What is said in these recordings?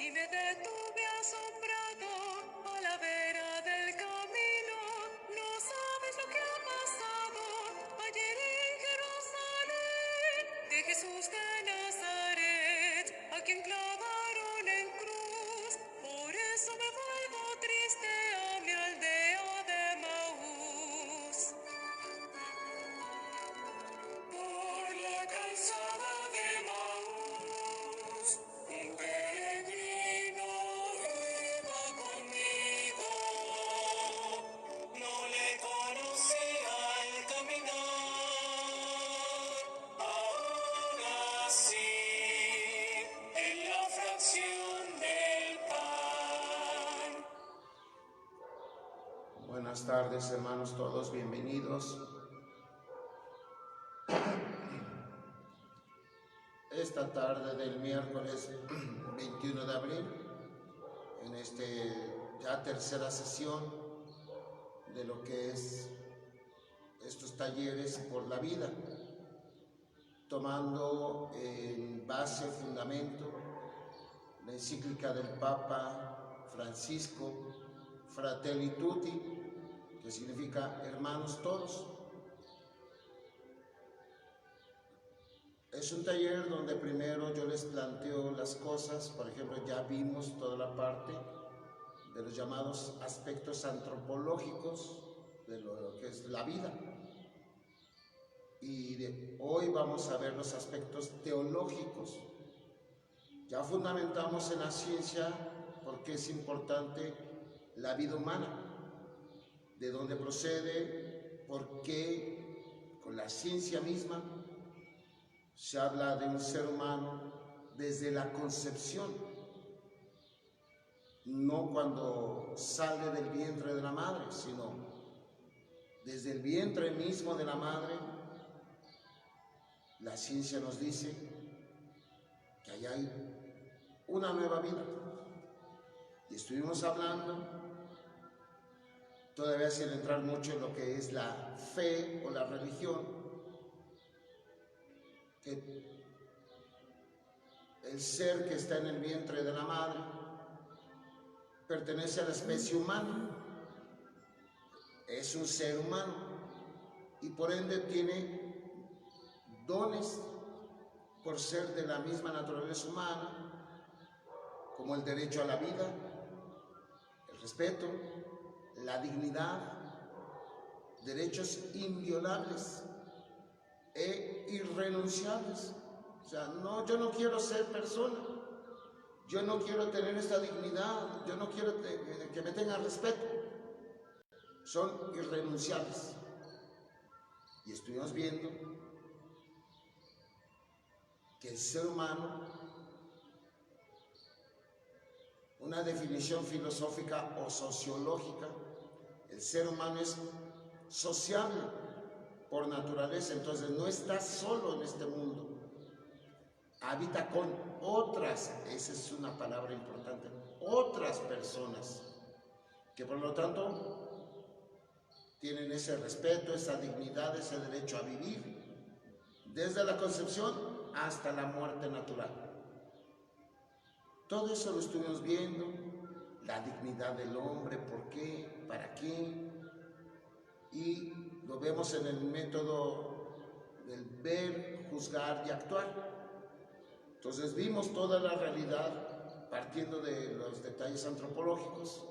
y me detuve asombrado a la vera del camino. No sabes lo que ha pasado ayer en Jerusalén, de Jesús de Nazaret, a quien clavaron en cruz. Por eso me vuelvo triste a mi aldea de Maús. Por la calzada de Maús, un peregrino iba conmigo. No le conocía al caminar, ahora sí, en la fracción del pan. Buenas tardes, hermanos todos, bienvenidos. Esta tarde del miércoles 21 de abril, en ya tercera sesión de lo que es estos talleres por la vida, tomando en base, fundamento, la encíclica del Papa Francisco, Fratelli Tutti, que significa hermanos todos. Es un taller donde primero yo les planteo las cosas. Por ejemplo, ya vimos toda la parte de los llamados aspectos antropológicos de lo que es la vida. Y hoy vamos a ver los aspectos teológicos. Ya fundamentamos en la ciencia por qué es importante la vida humana, de dónde procede, por qué con la ciencia misma se habla de un ser humano desde la concepción, no cuando sale del vientre de la madre, sino desde el vientre mismo de la madre. La ciencia nos dice que allá hay una nueva vida. Y estuvimos hablando, todavía sin entrar mucho en lo que es la fe o la religión, que el ser que está en el vientre de la madre pertenece a la especie humana, es un ser humano y por ende tiene dones por ser de la misma naturaleza humana, como el derecho a la vida, el respeto, la dignidad, derechos inviolables e irrenunciables. O sea, no, yo no quiero ser persona, yo no quiero tener esta dignidad, yo no quiero que me tengan respeto. Son irrenunciables. Y estuvimos viendo que el ser humano, una definición filosófica o sociológica, el ser humano es sociable por naturaleza, entonces no está solo en este mundo, habita con otras, esa es una palabra importante, otras personas, que por lo tanto tienen ese respeto, esa dignidad, ese derecho a vivir, desde la concepción hasta la muerte natural. Todo eso lo estuvimos viendo, la dignidad del hombre, por qué, para qué, y lo vemos en el método del ver, juzgar y actuar. Entonces vimos toda la realidad partiendo de los detalles antropológicos.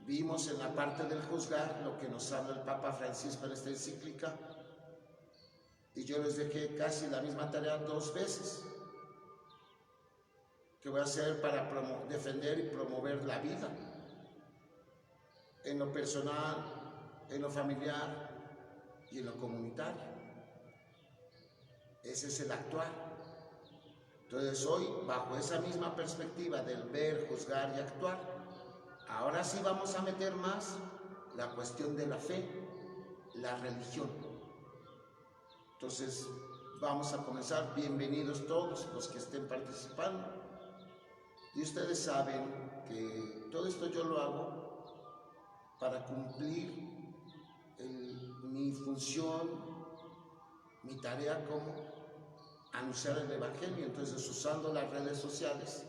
Vimos en la parte del juzgar lo que nos habla el Papa Francisco en esta encíclica, y yo les dejé casi la misma tarea 2 veces, que voy a hacer para defender y promover la vida, en lo personal, en lo familiar y en lo comunitario. Ese es el actuar. Entonces hoy, bajo esa misma perspectiva del ver, juzgar y actuar, ahora sí vamos a meter más la cuestión de la fe, la religión. Entonces vamos a comenzar. Bienvenidos todos los que estén participando. Y ustedes saben que todo esto yo lo hago para cumplir mi función, mi tarea como anunciar el Evangelio. Entonces, usando las redes sociales,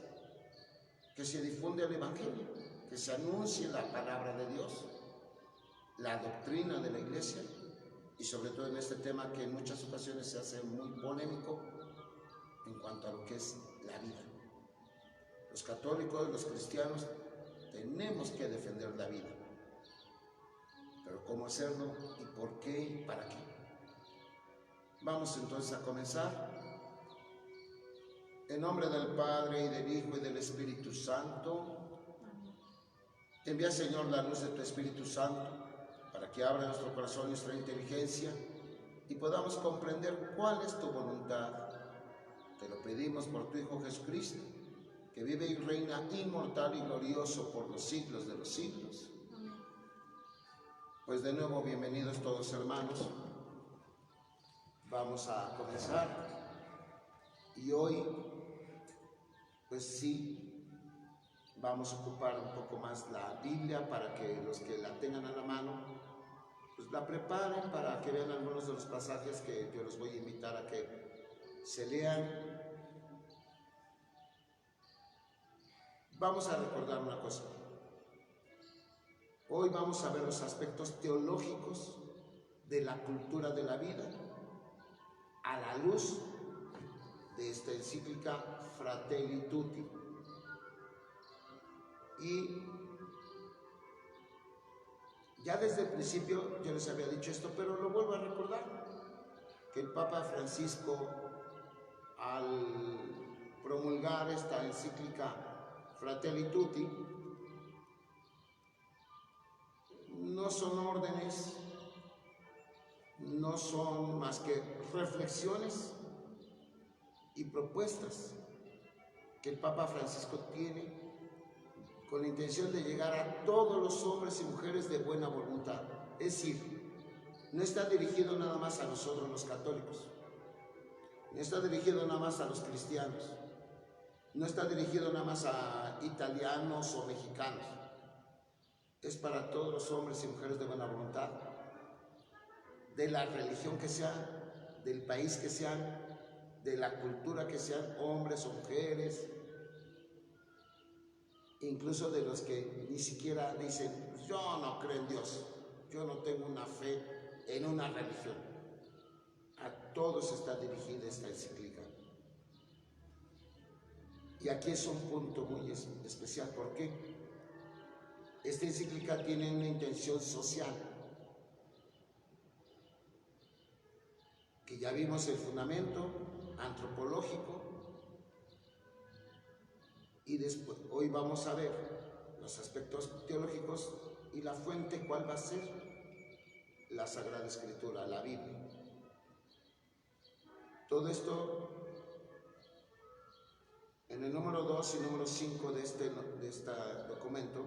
que se difunde el Evangelio, que se anuncie la palabra de Dios, la doctrina de la iglesia, y sobre todo en este tema que en muchas ocasiones se hace muy polémico en cuanto a lo que es la vida. Los católicos, los cristianos, tenemos que defender la vida. Pero ¿cómo hacerlo? ¿Y por qué? ¿Y para qué? Vamos entonces a comenzar. En nombre del Padre, y del Hijo, y del Espíritu Santo. Envía, Señor, la luz de tu Espíritu Santo para que abra nuestro corazón, nuestra inteligencia, y podamos comprender cuál es tu voluntad. Te lo pedimos por tu Hijo Jesucristo, que vive y reina inmortal y glorioso por los siglos de los siglos. Amén. Pues de nuevo, bienvenidos todos, hermanos. Vamos a comenzar. Y hoy, pues sí, vamos a ocupar un poco más la Biblia para que los que la tengan a la mano, pues la preparen para que vean algunos de los pasajes que yo los voy a invitar a que se lean. Vamos a recordar una cosa. Hoy vamos a ver los aspectos teológicos de la cultura de la vida a la luz de esta encíclica Fratelli Tutti. Y ya desde el principio yo les había dicho esto, pero lo vuelvo a recordar, que el Papa Francisco, al promulgar esta encíclica Fratelli Tutti, no son órdenes, no son más que reflexiones y propuestas que el Papa Francisco tiene con la intención de llegar a todos los hombres y mujeres de buena voluntad. Es decir, no está dirigido nada más a nosotros los católicos, no está dirigido nada más a los cristianos, no está dirigido nada más a italianos o mexicanos. Es para todos los hombres y mujeres de buena voluntad, de la religión que sean, del país que sean, de la cultura que sean, hombres o mujeres, incluso de los que ni siquiera dicen, pues yo no creo en Dios, yo no tengo una fe en una religión. A todos está dirigida esta encíclica. Y aquí es un punto muy especial. ¿Por qué? Esta encíclica tiene una intención social, que ya vimos el fundamento antropológico, y después, hoy vamos a ver los aspectos teológicos y la fuente, ¿cuál va a ser? La Sagrada Escritura, la Biblia. Todo esto en el número 2 y número 5 de este documento,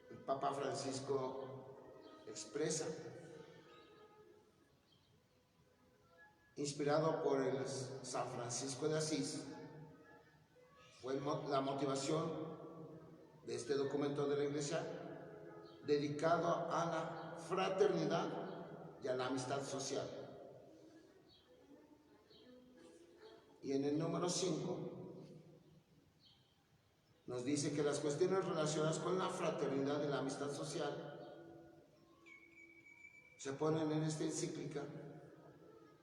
el Papa Francisco expresa, inspirado por el San Francisco de Asís, fue la motivación de este documento de la Iglesia dedicado a la fraternidad y a la amistad social. Y en el número 5 nos dice que las cuestiones relacionadas con la fraternidad y la amistad social se ponen en esta encíclica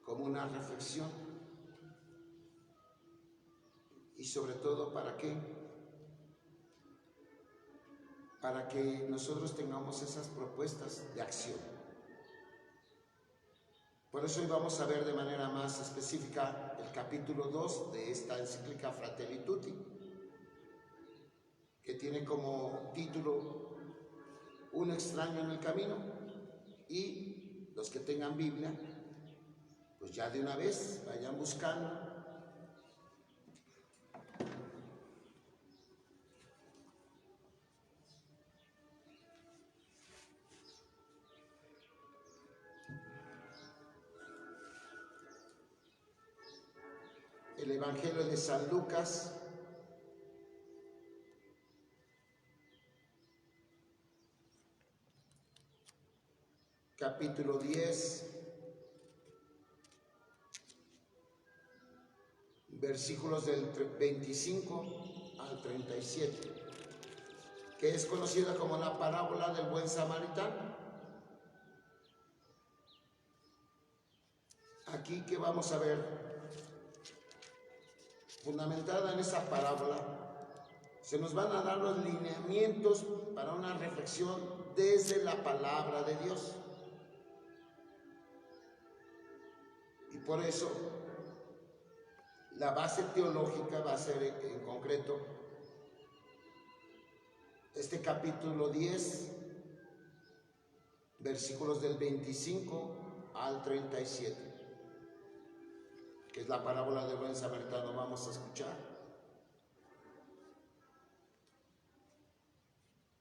como una reflexión. Y sobre todo, ¿para qué? Para que nosotros tengamos esas propuestas de acción. Por eso hoy vamos a ver de manera más específica el capítulo 2 de esta encíclica Fratelli Tutti, que tiene como título Un extraño en el camino. Y los que tengan Biblia, pues ya de una vez vayan buscando. El Evangelio de San Lucas, capítulo 10, versículos del 25 al 37, que es conocida como la parábola del buen samaritano. Aquí que vamos a ver, fundamentada en esa parábola, se nos van a dar los lineamientos para una reflexión desde la palabra de Dios. Y por eso la base teológica va a ser en concreto este capítulo 10, versículos del 25 al 37, que es la parábola del buen samaritano. Vamos a escuchar.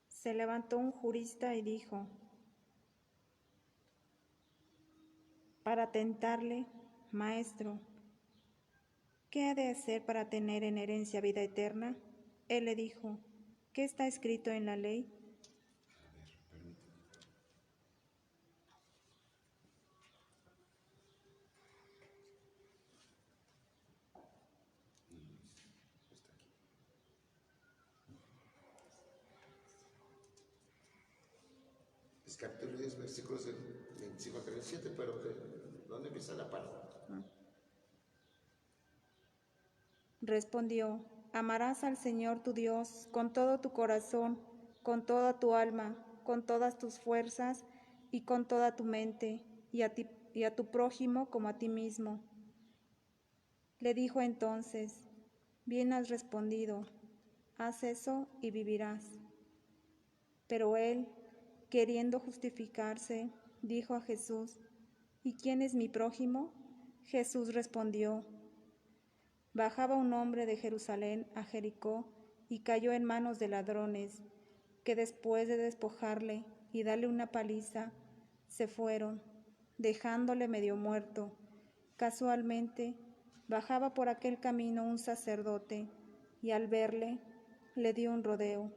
Se levantó un jurista y dijo, para tentarle: Maestro, ¿qué ha de hacer para tener en herencia vida eterna? Él le dijo, ¿qué está escrito en la ley? Es capítulo 10, versículos del 25 al 37, pero ¿dónde empieza la parábola? Respondió, amarás al Señor tu Dios con todo tu corazón, con toda tu alma, con todas tus fuerzas y con toda tu mente, y a tu prójimo como a ti mismo. Le dijo entonces, bien has respondido, haz eso y vivirás. Pero él, queriendo justificarse, dijo a Jesús, ¿y quién es mi prójimo? Jesús respondió, bajaba un hombre de Jerusalén a Jericó y cayó en manos de ladrones, que después de despojarle y darle una paliza, se fueron, dejándole medio muerto. Casualmente, bajaba por aquel camino un sacerdote, y al verle, le dio un rodeo.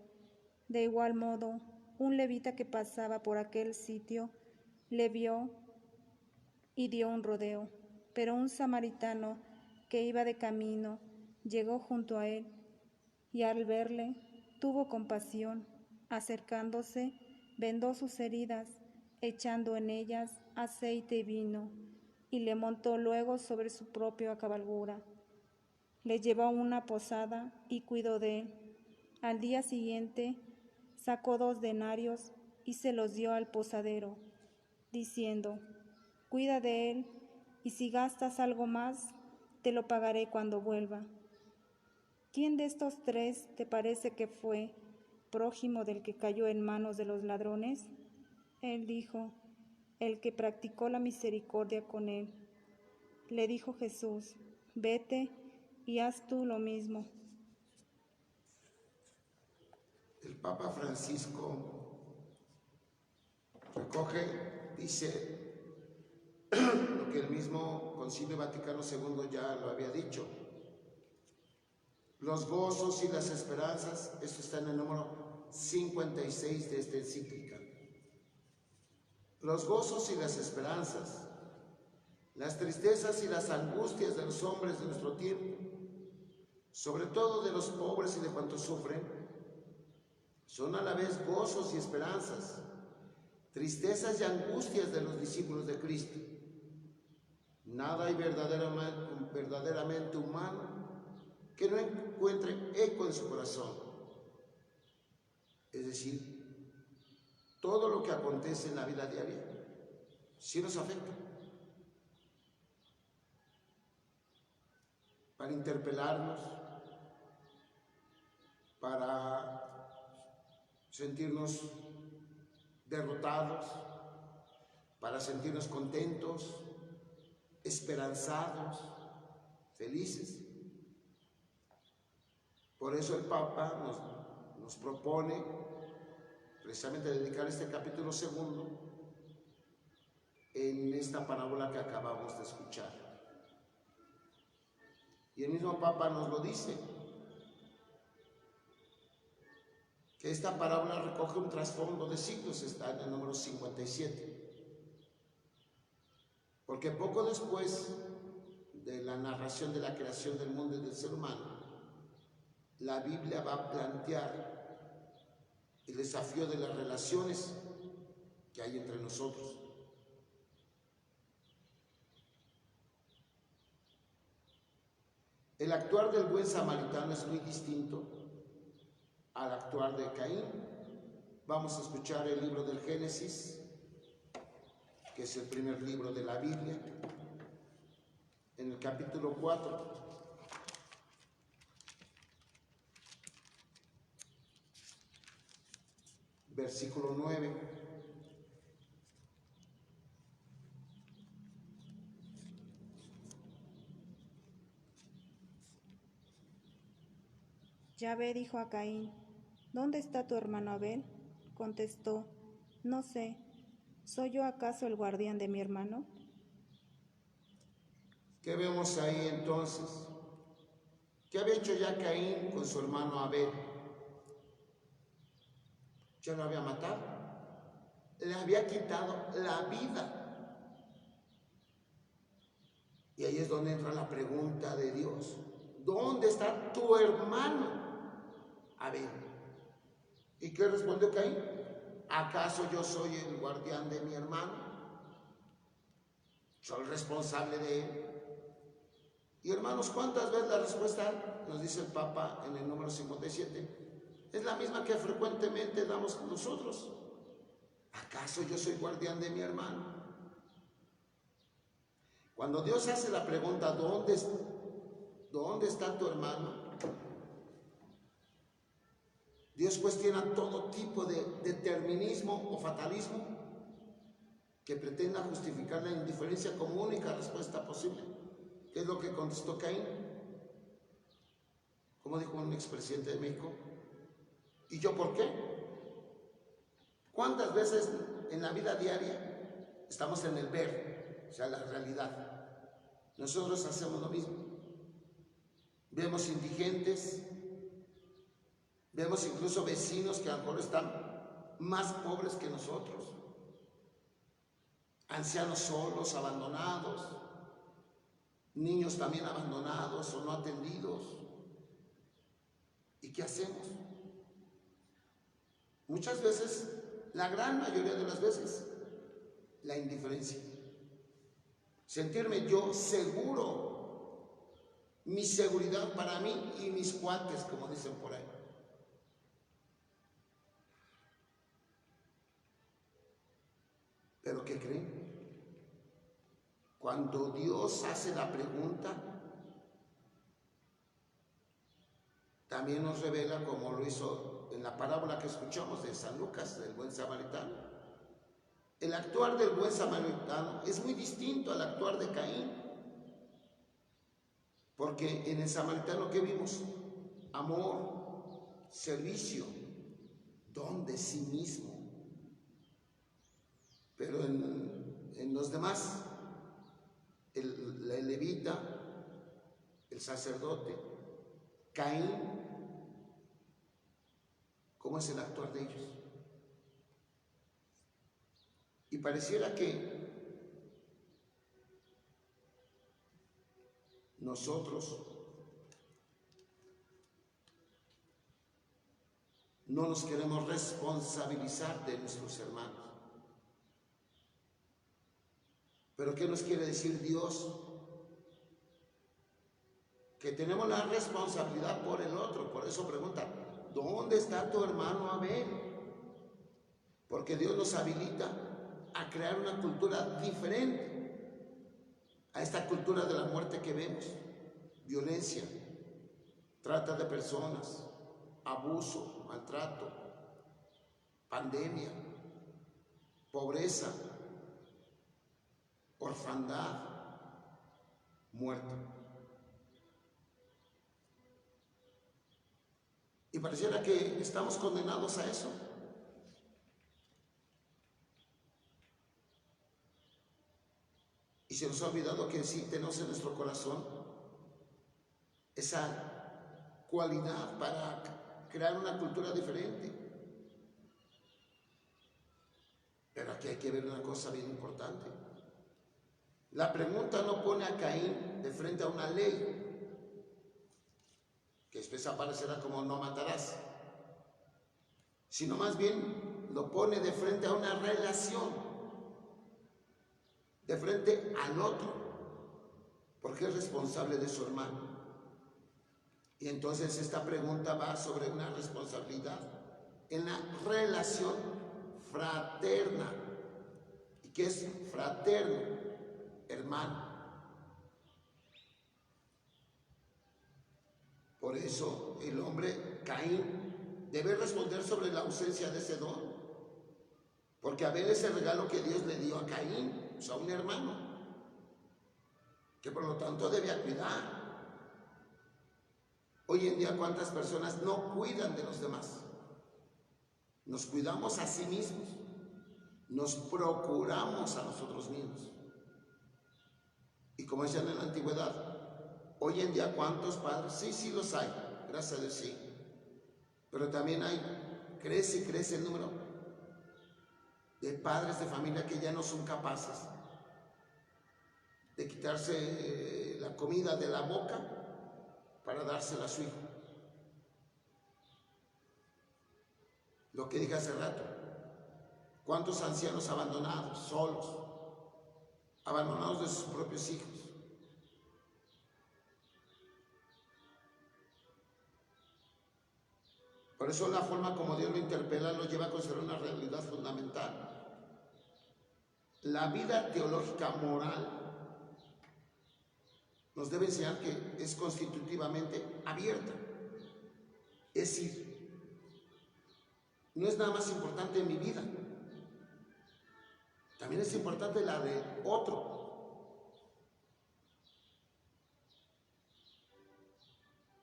De igual modo, un levita que pasaba por aquel sitio, le vio y dio un rodeo. Pero un samaritano que iba de camino, llegó junto a él, y al verle, tuvo compasión. Acercándose, vendó sus heridas, echando en ellas aceite y vino, y le montó luego sobre su propia cabalgura. Le llevó a una posada y cuidó de él. Al día siguiente, sacó 2 denarios y se los dio al posadero, diciendo, cuida de él, y si gastas algo más, te lo pagaré cuando vuelva. ¿Quién de estos 3 te parece que fue prójimo del que cayó en manos de los ladrones? Él dijo, el que practicó la misericordia con él. Le dijo Jesús, vete y haz tú lo mismo. El Papa Francisco recoge, dice, lo que el mismo Concilio Vaticano II ya lo había dicho. Los gozos y las esperanzas, esto está en el número 56 de esta encíclica. Los gozos y las esperanzas, las tristezas y las angustias de los hombres de nuestro tiempo, sobre todo de los pobres y de cuantos sufren, son a la vez gozos y esperanzas, tristezas y angustias de los discípulos de Cristo. Nada hay verdaderamente humano que no encuentre eco en su corazón. Es decir, todo lo que acontece en la vida diaria sí nos afecta. Para interpelarnos, para sentirnos derrotados, para sentirnos contentos, esperanzados, felices. Por eso el Papa nos propone precisamente dedicar este capítulo 2 en esta parábola que acabamos de escuchar. Y el mismo Papa nos lo dice, que esta parábola recoge un trasfondo de siglos, está en el número 57. Porque poco después de la narración de la creación del mundo y del ser humano, la Biblia va a plantear el desafío de las relaciones que hay entre nosotros. El actuar del buen samaritano es muy distinto al actuar de Caín. Vamos a escuchar el libro del Génesis, que es el primer libro de la Biblia, en el capítulo 4. Versículo 9. Yahvé dijo a Caín: ¿Dónde está tu hermano Abel? Contestó: No sé. ¿Soy yo acaso el guardián de mi hermano? ¿Qué vemos ahí entonces? ¿Qué había hecho ya Caín con su hermano Abel? Ya lo había matado, le había quitado la vida. Y ahí es donde entra la pregunta de Dios: ¿dónde está tu hermano Abel? ¿Y qué respondió Caín? ¿Acaso yo soy el guardián de mi hermano? ¿Soy el responsable de él? Y hermanos, ¿cuántas veces la respuesta, nos dice el Papa en el número 57, es la misma que frecuentemente damos nosotros? ¿Acaso yo soy guardián de mi hermano? Cuando Dios hace la pregunta, ¿dónde está tu hermano?, Dios cuestiona todo tipo de determinismo o fatalismo que pretenda justificar la indiferencia como única respuesta posible. ¿Qué es lo que contestó Caín? Como dijo un expresidente de México: ¿y yo por qué? ¿Cuántas veces en la vida diaria estamos en el ver, o sea, la realidad? Nosotros hacemos lo mismo. Vemos indigentes, vemos incluso vecinos que a lo mejor están más pobres que nosotros, ancianos solos, abandonados, niños también abandonados o no atendidos. ¿Y qué hacemos? Muchas veces, la gran mayoría de las veces, la indiferencia. Sentirme yo seguro, mi seguridad para mí y mis cuates, como dicen por ahí. ¿Pero qué creen? Cuando Dios hace la pregunta, también nos revela, como lo hizo en la parábola que escuchamos de San Lucas, del buen samaritano. El actuar del buen samaritano es muy distinto al actuar de Caín. Porque en el samaritano, ¿qué vimos? Amor, servicio, don de sí mismo. Pero en los demás, el levita, el sacerdote, Caín, ¿cómo es el actuar de ellos? Y pareciera que nosotros no nos queremos responsabilizar de nuestros hermanos. ¿Pero qué nos quiere decir Dios? Que tenemos la responsabilidad por el otro. Por eso pregunta: ¿dónde está tu hermano Abel? Porque Dios nos habilita a crear una cultura diferente a esta cultura de la muerte que vemos: violencia, trata de personas, abuso, maltrato, pandemia, pobreza, orfandad, muerte. Y pareciera que estamos condenados a eso. Y se nos ha olvidado que sí tenemos en nuestro corazón esa cualidad para crear una cultura diferente. Pero aquí hay que ver una cosa bien importante. La pregunta no pone a Caín de frente a una ley, que después aparecerá como no matarás, sino más bien lo pone de frente a una relación, de frente al otro, porque es responsable de su hermano. Y entonces esta pregunta va sobre una responsabilidad en la relación fraterna. ¿Y qué es fraterno? Hermano. Por eso el hombre, Caín, debe responder sobre la ausencia de ese don. Porque Abel es el regalo que Dios le dio a Caín, o sea, un hermano, que por lo tanto debe cuidar. Hoy en día, ¿cuántas personas no cuidan de los demás? Nos cuidamos a sí mismos, nos procuramos a nosotros mismos. Y como decían en la antigüedad, hoy en día, ¿cuántos padres? Sí los hay, gracias a Dios sí. Pero también crece y crece el número de padres de familia que ya no son capaces de quitarse la comida de la boca para dársela a su hijo. Lo que dije hace rato, ¿cuántos ancianos abandonados, solos, abandonados de sus propios hijos? Por eso la forma como Dios lo interpela lo lleva a considerar una realidad fundamental. La vida teológica moral nos debe enseñar que es constitutivamente abierta. Es decir, no es nada más importante en mi vida, también es importante la de otro.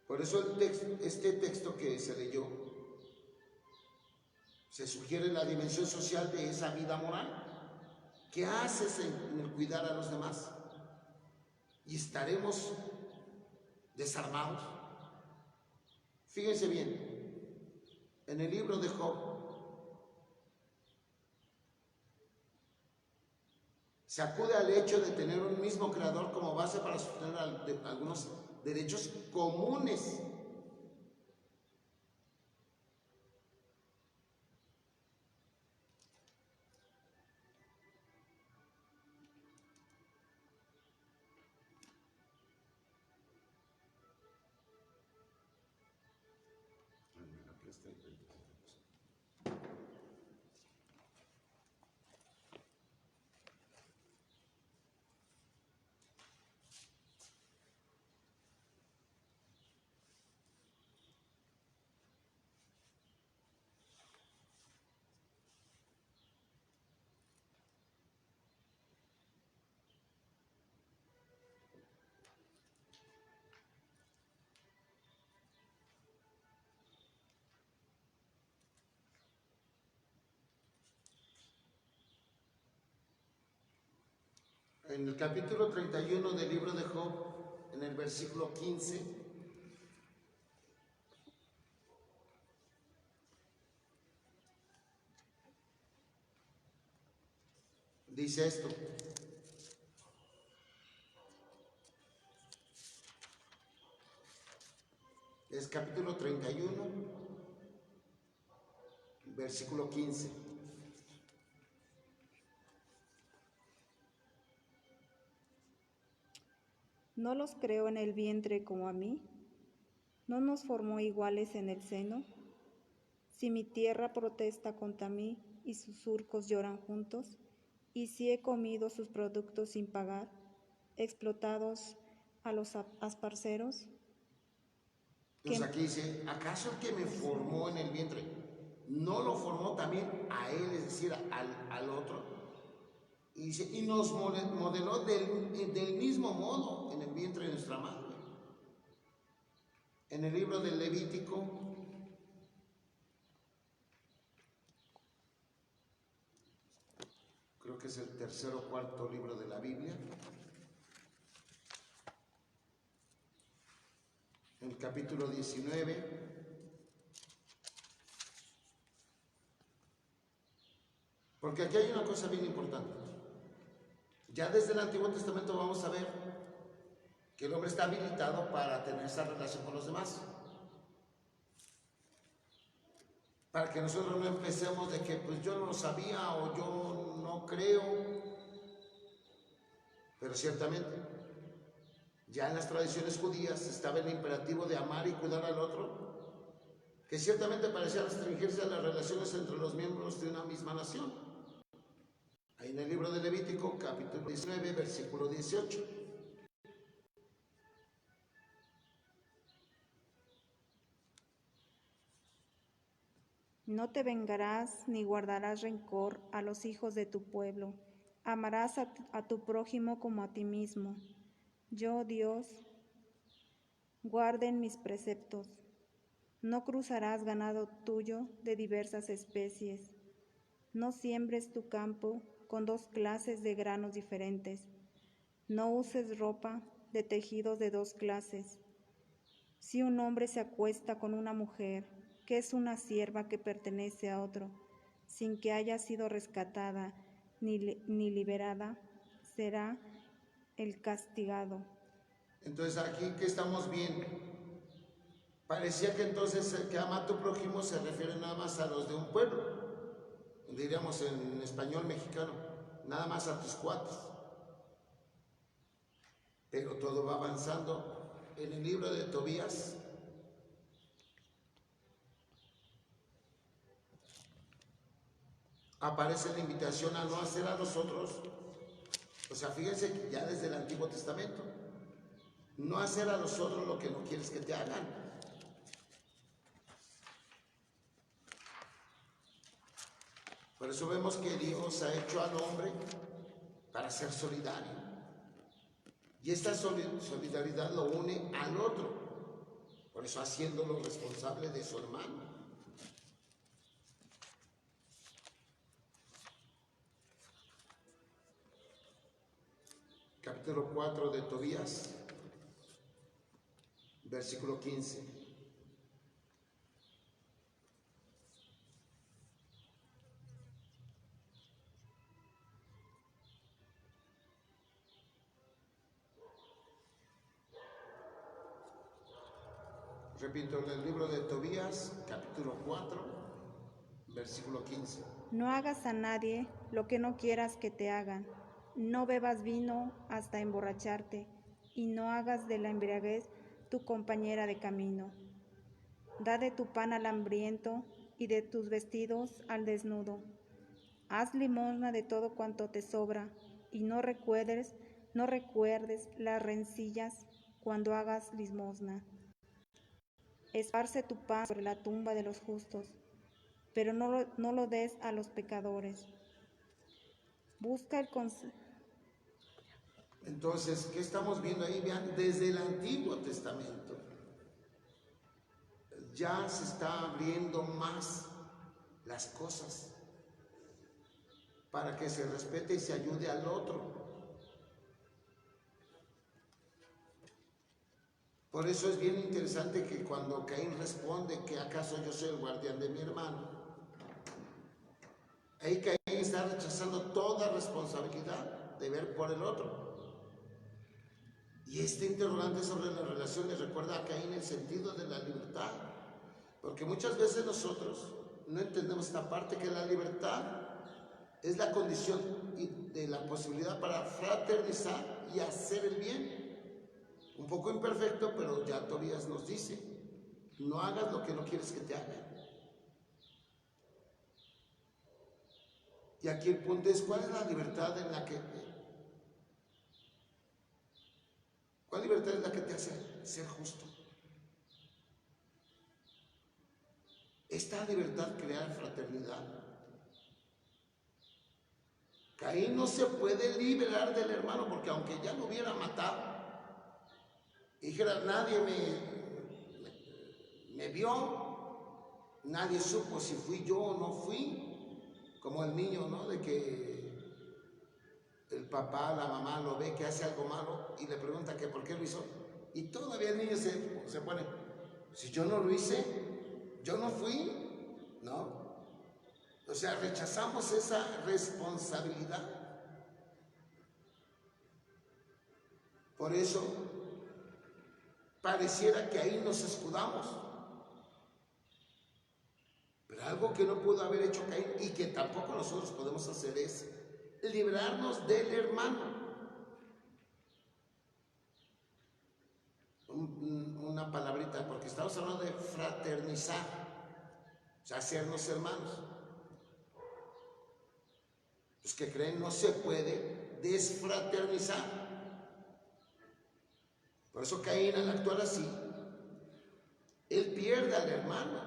Por eso este texto que se leyó se sugiere la dimensión social de esa vida moral. ¿Qué haces en el cuidar a los demás? ¿Y estaremos desarmados? Fíjense bien, en el libro de Job se acude al hecho de tener un mismo creador como base para sostener algunos derechos comunes. En el capítulo 31 del libro de Job, en el versículo 15, dice esto: es capítulo 31, versículo 15. ¿No los creó en el vientre como a mí? ¿No nos formó iguales en el seno? Si mi tierra protesta contra mí y sus surcos lloran juntos, y si he comido sus productos sin pagar, explotados a los asparceros. Entonces aquí dice, ¿acaso el que me formó en el vientre no lo formó también a él, es decir, al otro? Y dice, y nos modeló del mismo modo en el vientre de nuestra madre. En el libro del Levítico, creo que es el tercer o cuarto libro de la Biblia, en el capítulo 19, porque aquí hay una cosa bien importante. Ya desde el Antiguo Testamento vamos a ver que el hombre está habilitado para tener esa relación con los demás. Para que nosotros no empecemos de que pues yo no lo sabía o yo no creo. Pero ciertamente, ya en las tradiciones judías estaba el imperativo de amar y cuidar al otro, que ciertamente parecía restringirse a las relaciones entre los miembros de una misma nación. Ahí en el libro de Levítico, capítulo 19, versículo 18. No te vengarás ni guardarás rencor a los hijos de tu pueblo. Amarás a tu prójimo como a ti mismo. Yo, Dios, guarden mis preceptos. No cruzarás ganado tuyo de diversas especies. No siembres tu campo con dos clases de granos diferentes. No uses ropa de tejidos de dos clases. Si un hombre se acuesta con una mujer, que es una sierva que pertenece a otro, sin que haya sido rescatada ni liberada, será el castigado. Entonces aquí, ¿qué estamos viendo? Parecía que entonces el que ama a tu prójimo se refiere nada más a los de un pueblo, diríamos en español mexicano, nada más a tus cuates. Pero todo va avanzando. En el libro de Tobías, aparece la invitación a no hacer a los otros. O sea, fíjense que ya desde el Antiguo Testamento, no hacer a los otros lo que no quieres que te hagan. Por eso vemos que Dios ha hecho al hombre para ser solidario. Y esta solidaridad lo une al otro. Por eso haciéndolo responsable de su hermano. Capítulo 4 de Tobías, versículo 15. Repito, en el libro de Tobías, capítulo 4, versículo 15. No hagas a nadie lo que no quieras que te hagan. No bebas vino hasta emborracharte, y no hagas de la embriaguez tu compañera de camino. Da de tu pan al hambriento y de tus vestidos al desnudo. Haz limosna de todo cuanto te sobra, y no recuerdes las rencillas cuando hagas limosna. Esparce tu pan sobre la tumba de los justos, pero no lo des a los pecadores. Busca el consejo. Entonces, ¿qué estamos viendo ahí? Vean, desde el Antiguo Testamento ya se está abriendo más las cosas para que se respete y se ayude al otro. Por eso es bien interesante que cuando Caín responde que acaso yo soy el guardián de mi hermano, ahí Caín está rechazando toda responsabilidad de ver por el otro. Y este interrogante sobre las relaciones recuerda a Caín el sentido de la libertad, porque muchas veces nosotros no entendemos esta parte, que la libertad es la condición de la posibilidad para fraternizar y hacer el bien. Un poco imperfecto, pero ya Tobías nos dice, no hagas lo que no quieres que te hagan. Y aquí el punto es, ¿cuál es la libertad en la que... ¿Cuál libertad es la que te hace ser justo? Esta libertad crea fraternidad. Caín no se puede liberar del hermano, porque aunque ya lo hubiera matado, y dijera, nadie me vio, nadie supo si fui yo o no fui, como el niño, ¿no? De que el papá, la mamá lo ve que hace algo malo y le pregunta que por qué lo hizo, y todavía el niño se pone, si yo no lo hice, yo no fui, ¿no? O sea, rechazamos esa responsabilidad. Por eso pareciera que ahí nos escudamos. Pero algo que no pudo haber hecho Caín y que tampoco nosotros podemos hacer es librarnos del hermano. Una palabrita, porque estamos hablando de fraternizar, o sea, hacernos hermanos. Los que creen no se puede desfraternizar. Por eso Caín, al actuar así, él pierde al hermano.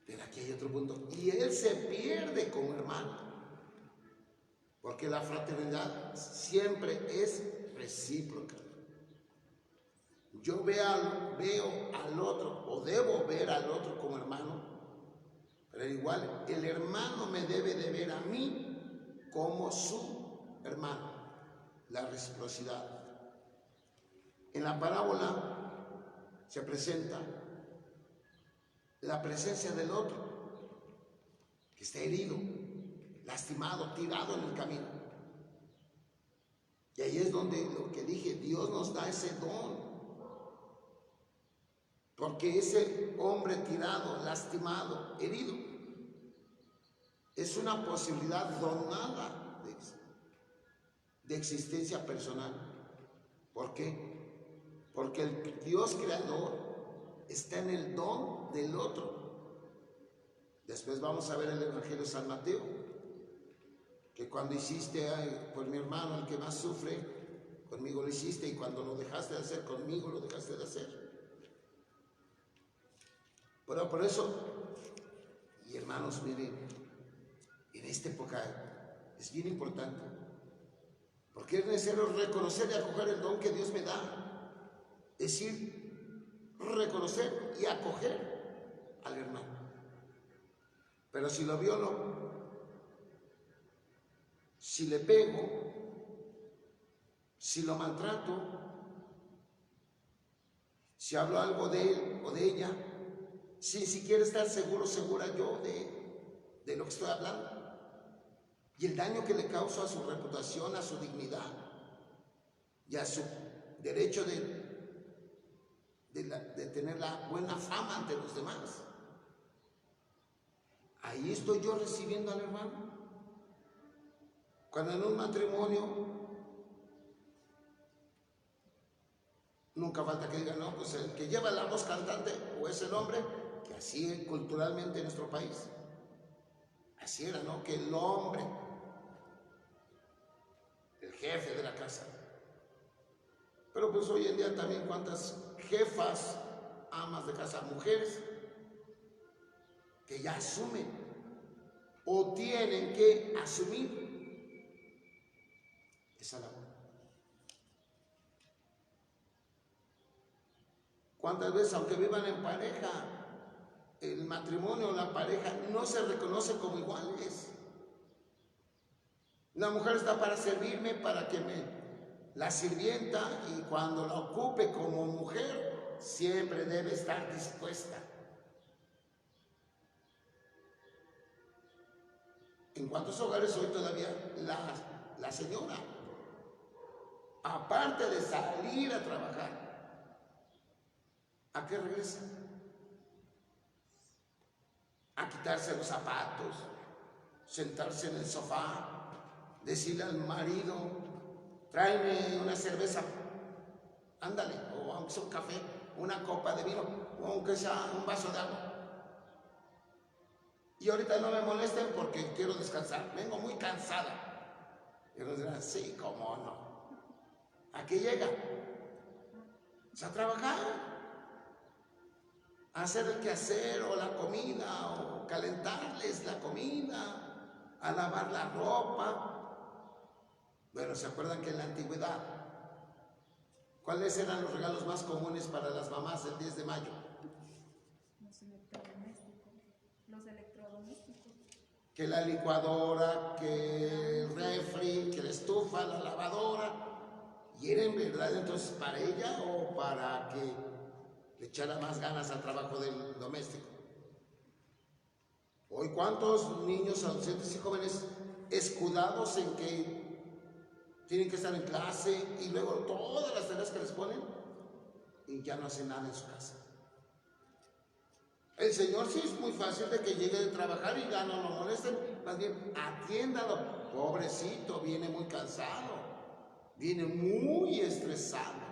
Pero aquí hay otro punto, y él se pierde como hermano, porque la fraternidad siempre es recíproca. Yo veo al otro, o debo ver al otro como hermano, pero igual el hermano me debe de ver a mí como su hermano. La reciprocidad. En la parábola se presenta la presencia del otro, que está herido, lastimado, tirado en el camino. Y ahí es donde lo que dije, Dios nos da ese don. Porque ese hombre tirado, lastimado, herido, es una posibilidad donada de existencia personal. ¿Por qué? Porque el Dios creador está en el don del otro. Después vamos a ver el Evangelio de San Mateo, que cuando hiciste por mi hermano, el que más sufre, conmigo lo hiciste, y cuando lo dejaste de hacer conmigo, lo dejaste de hacer. Pero por eso, y hermanos, miren, en esta época es bien importante, porque es necesario reconocer y acoger el don que Dios me da. Es decir, reconocer y acoger al hermano. Pero si lo violo, si le pego, si lo maltrato, si hablo algo de él o de ella, sin siquiera estar segura yo de lo que estoy hablando, y el daño que le causo a su reputación, a su dignidad y a su derecho de tener la buena fama ante los demás, ahí estoy yo recibiendo al hermano. Cuando en un matrimonio nunca falta que digan, no, pues el que lleva la voz cantante o es el hombre, que así es culturalmente en nuestro país. Así era, ¿no? Que el hombre, el jefe de la casa. Pero pues hoy en día también cuántas jefas, amas de casa, mujeres, que ya asumen o tienen que asumir esa labor. ¿Cuántas veces, aunque vivan en pareja, el matrimonio o la pareja no se reconoce como iguales? La mujer está para servirme, para que me la sirvienta, y cuando la ocupe como mujer, siempre debe estar dispuesta. ¿En cuántos hogares hoy todavía la señora, aparte de salir a trabajar, ¿a qué regresa? A quitarse los zapatos, sentarse en el sofá, decirle al marido, tráeme una cerveza, ándale, o aunque sea un café, una copa de vino, o aunque sea un vaso de agua. Y ahorita no me molesten porque quiero descansar, vengo muy cansada. Y nos dirán, sí, cómo no. ¿A qué llega? Pues a trabajar, a hacer el quehacer o la comida, o calentarles la comida, a lavar la ropa. Bueno, ¿se acuerdan que en la antigüedad, cuáles eran los regalos más comunes para las mamás el 10 de mayo? Los electrodomésticos. Que la licuadora, que el refri, que la estufa, la lavadora. ¿Y era en verdad entonces para ella o para que le echara más ganas al trabajo del doméstico? Hoy, ¿cuántos niños, adolescentes y jóvenes escudados en que tienen que estar en clase y luego todas las tareas que les ponen y ya no hacen nada en su casa. El Señor sí es muy fácil de que llegue de trabajar y ya no lo molesten, más bien atiéndalo. Pobrecito, viene muy cansado, viene muy estresado.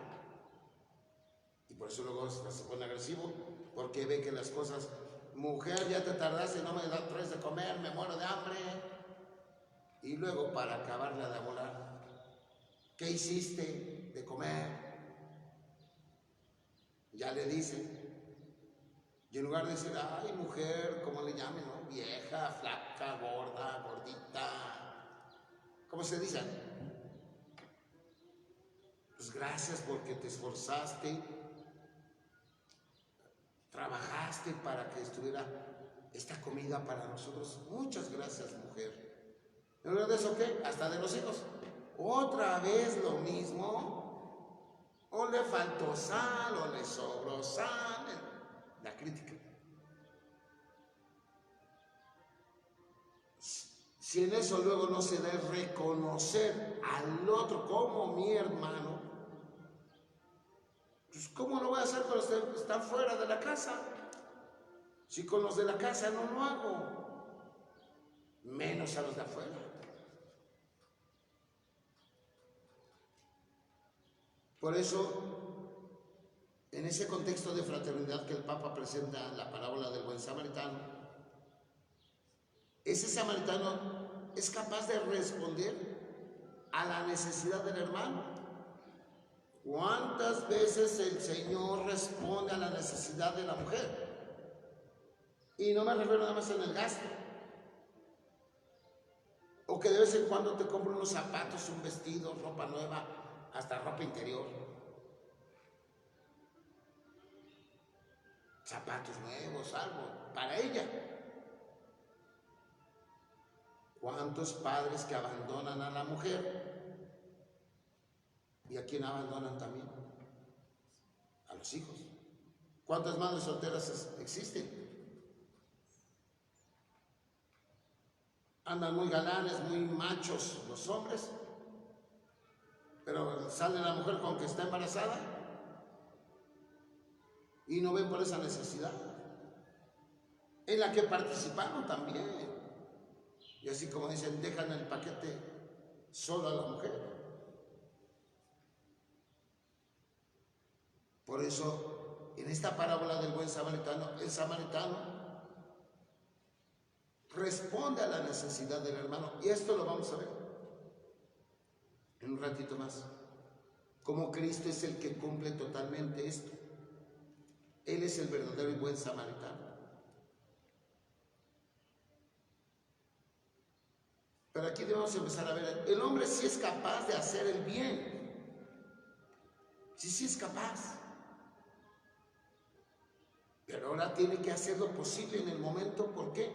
Y por eso luego se pone agresivo, porque ve que las cosas, mujer, ya te tardaste, no me das 3 de comer, me muero de hambre. Y luego para acabarla de volar, ¿qué hiciste de comer? Ya le dicen. Y en lugar de decir, ay, mujer, ¿cómo le llamen, no? Vieja, flaca, gorda, gordita, ¿cómo se dice? Pues gracias porque te esforzaste, trabajaste para que estuviera esta comida para nosotros. Muchas gracias, mujer. En lugar de eso, ¿qué? Hasta de los hijos. Otra vez lo mismo. O le faltó sal, o le sobró sal. La crítica. Si en eso luego no se da reconocer al otro como mi hermano, pues ¿cómo lo voy a hacer con los que están fuera de la casa? Si con los de la casa no lo hago, menos a los de afuera. Por eso, en ese contexto de fraternidad que el Papa presenta en la parábola del buen samaritano, ese samaritano es capaz de responder a la necesidad del hermano. ¿Cuántas veces el Señor responde a la necesidad de la mujer? Y no me refiero nada más en el gasto. O que de vez en cuando te compro unos zapatos, un vestido, ropa nueva, hasta ropa interior. Zapatos nuevos, algo, para ella. ¿Cuántos padres que abandonan a la mujer? ¿Y a quién abandonan también? A los hijos. ¿Cuántas madres solteras existen? Andan muy galanes, muy machos los hombres, pero sale la mujer con que está embarazada y no ven por esa necesidad en la que participaron también. Y así como dicen, dejan el paquete solo a la mujer. Por eso, en esta parábola del buen samaritano, el samaritano responde a la necesidad del hermano. Y esto lo vamos a ver en un ratito más. Como Cristo es el que cumple totalmente esto. Él es el verdadero y buen samaritano. Pero aquí debemos empezar a ver, el hombre sí es capaz de hacer el bien. Sí es capaz. Pero ahora tiene que hacer lo posible en el momento. ¿Por qué?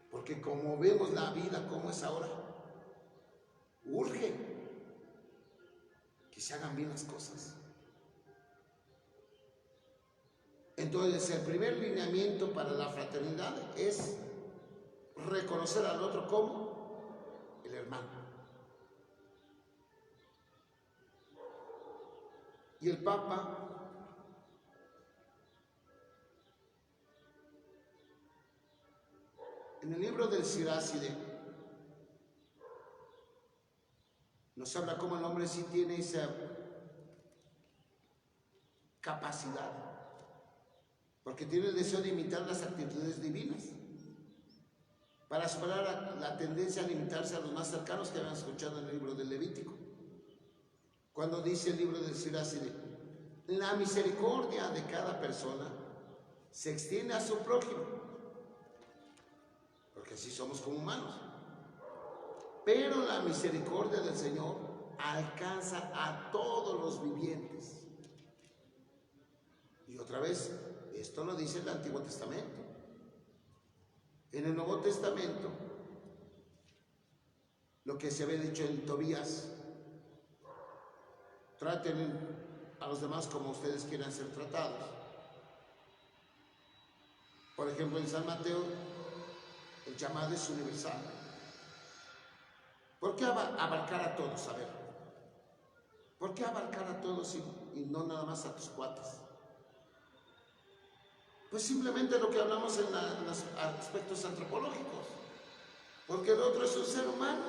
Porque como vemos la vida como es ahora, urge que se hagan bien las cosas. Entonces, el primer lineamiento para la fraternidad es reconocer al otro como el hermano. Y el Papa en el libro del Siráside nos habla cómo el hombre sí tiene esa capacidad, porque tiene el deseo de imitar las actitudes divinas, para superar la tendencia a limitarse a los más cercanos que habían escuchado en el libro del Levítico. Cuando dice el libro del Siráside, la misericordia de cada persona se extiende a su prójimo, porque así somos como humanos. Pero la misericordia del Señor alcanza a todos los vivientes. Y otra vez, esto lo dice el Antiguo Testamento. En el Nuevo Testamento, lo que se había dicho en Tobías, traten a los demás como ustedes quieran ser tratados. Por ejemplo, en San Mateo, el llamado es universal. ¿Por qué abarcar a todos? A ver, ¿por qué abarcar a todos y no nada más a tus cuates? Pues simplemente lo que hablamos en los aspectos antropológicos, porque el otro es un ser humano,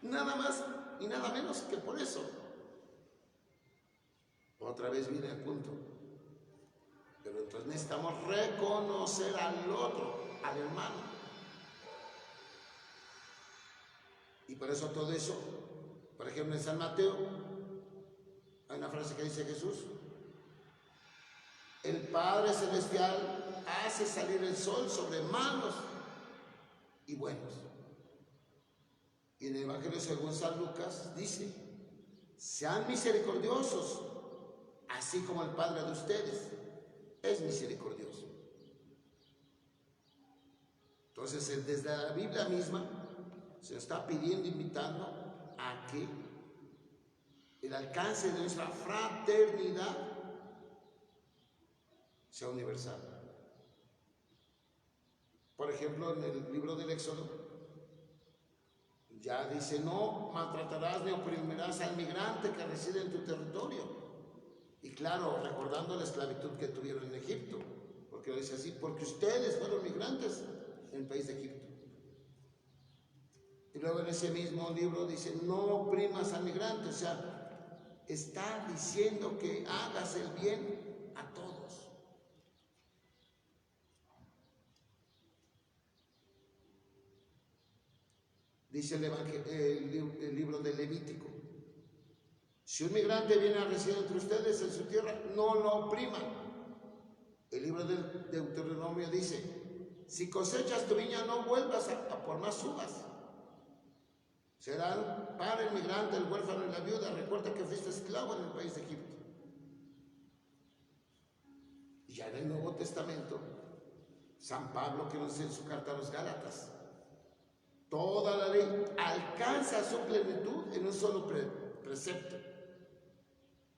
nada más y nada menos que por eso. Otra vez viene el punto, pero entonces necesitamos reconocer al otro, al hermano. Y por eso todo eso, por ejemplo en San Mateo, hay una frase que dice Jesús: el Padre Celestial hace salir el sol sobre malos y buenos. Y en el Evangelio según San Lucas dice: sean misericordiosos, así como el Padre de ustedes es misericordioso. Entonces, desde la Biblia misma se está pidiendo, invitando a que el alcance de nuestra fraternidad sea universal. Por ejemplo, en el libro del Éxodo ya dice: no maltratarás ni oprimirás al migrante que reside en tu territorio. Y claro, recordando la esclavitud que tuvieron en Egipto, porque lo dice así: porque ustedes fueron migrantes en el país de Egipto. Y luego en ese mismo libro dice: no oprimas al migrante. O sea, está diciendo que hagas el bien a todos. Dice el libro de Levítico: si un migrante viene a residir entre ustedes en su tierra, no lo opriman. El libro del Deuteronomio dice: si cosechas tu viña, no vuelvas a por más uvas. Serán para el migrante, el huérfano y la viuda. Recuerda que fuiste esclavo en el país de Egipto. Y ya en el Nuevo Testamento, San Pablo, que nos dice en su carta a los Gálatas: toda la ley alcanza su plenitud en un solo precepto: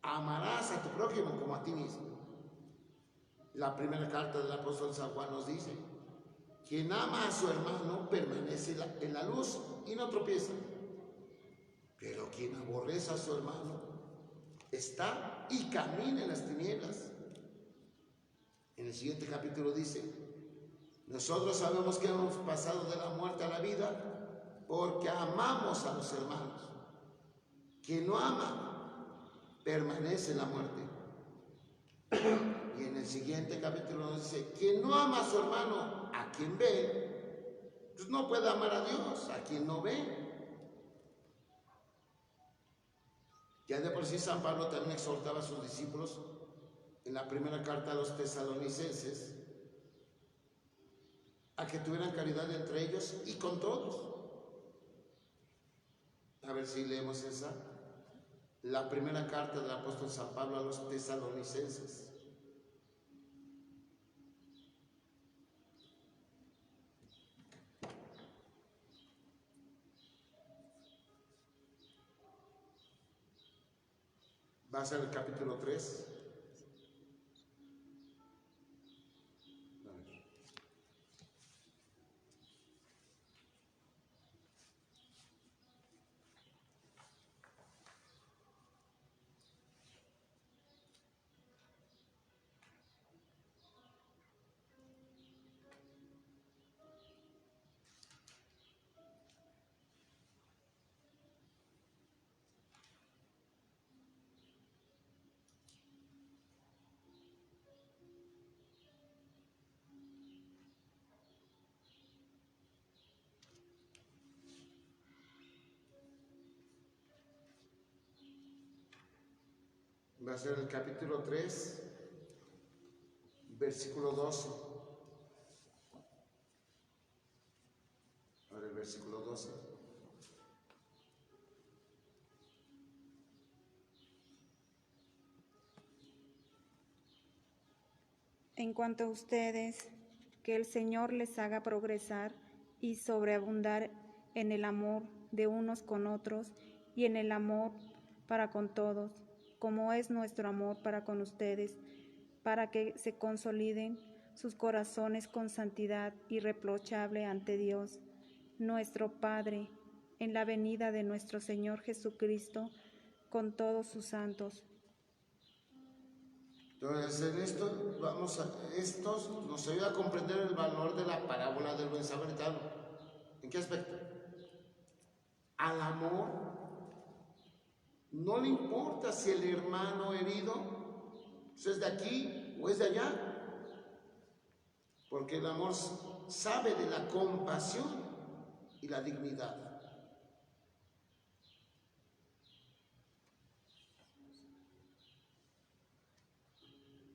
amarás a tu prójimo como a ti mismo. La primera carta del apóstol San Juan nos dice: quien ama a su hermano permanece en la luz y no tropieza. Pero quien aborrece a su hermano está y camina en las tinieblas. En el siguiente capítulo dice: nosotros sabemos que hemos pasado de la muerte a la vida porque amamos a los hermanos. Quien no ama permanece en la muerte. Y en el siguiente capítulo nos dice: quien no ama a su hermano, a quien ve, pues no puede amar a Dios, a quien no ve. Ya de por sí San Pablo también exhortaba a sus discípulos en la primera carta a los tesalonicenses a que tuvieran caridad entre ellos y con todos. A ver si leemos esa. La primera carta del apóstol San Pablo a los tesalonicenses. Va a ser el capítulo 3. Va a ser el capítulo 3, versículo 12. Ahora el versículo 12. En cuanto a ustedes, que el Señor les haga progresar y sobreabundar en el amor de unos con otros y en el amor para con todos, como es nuestro amor para con ustedes, para que se consoliden sus corazones con santidad irreprochable ante Dios, nuestro Padre, en la venida de nuestro Señor Jesucristo con todos sus santos. Entonces, en esto estos nos ayuda a comprender el valor de la parábola del buen samaritano. ¿En qué aspecto? Al amor no le importa si el hermano herido es de aquí o es de allá, porque el amor sabe de la compasión y la dignidad.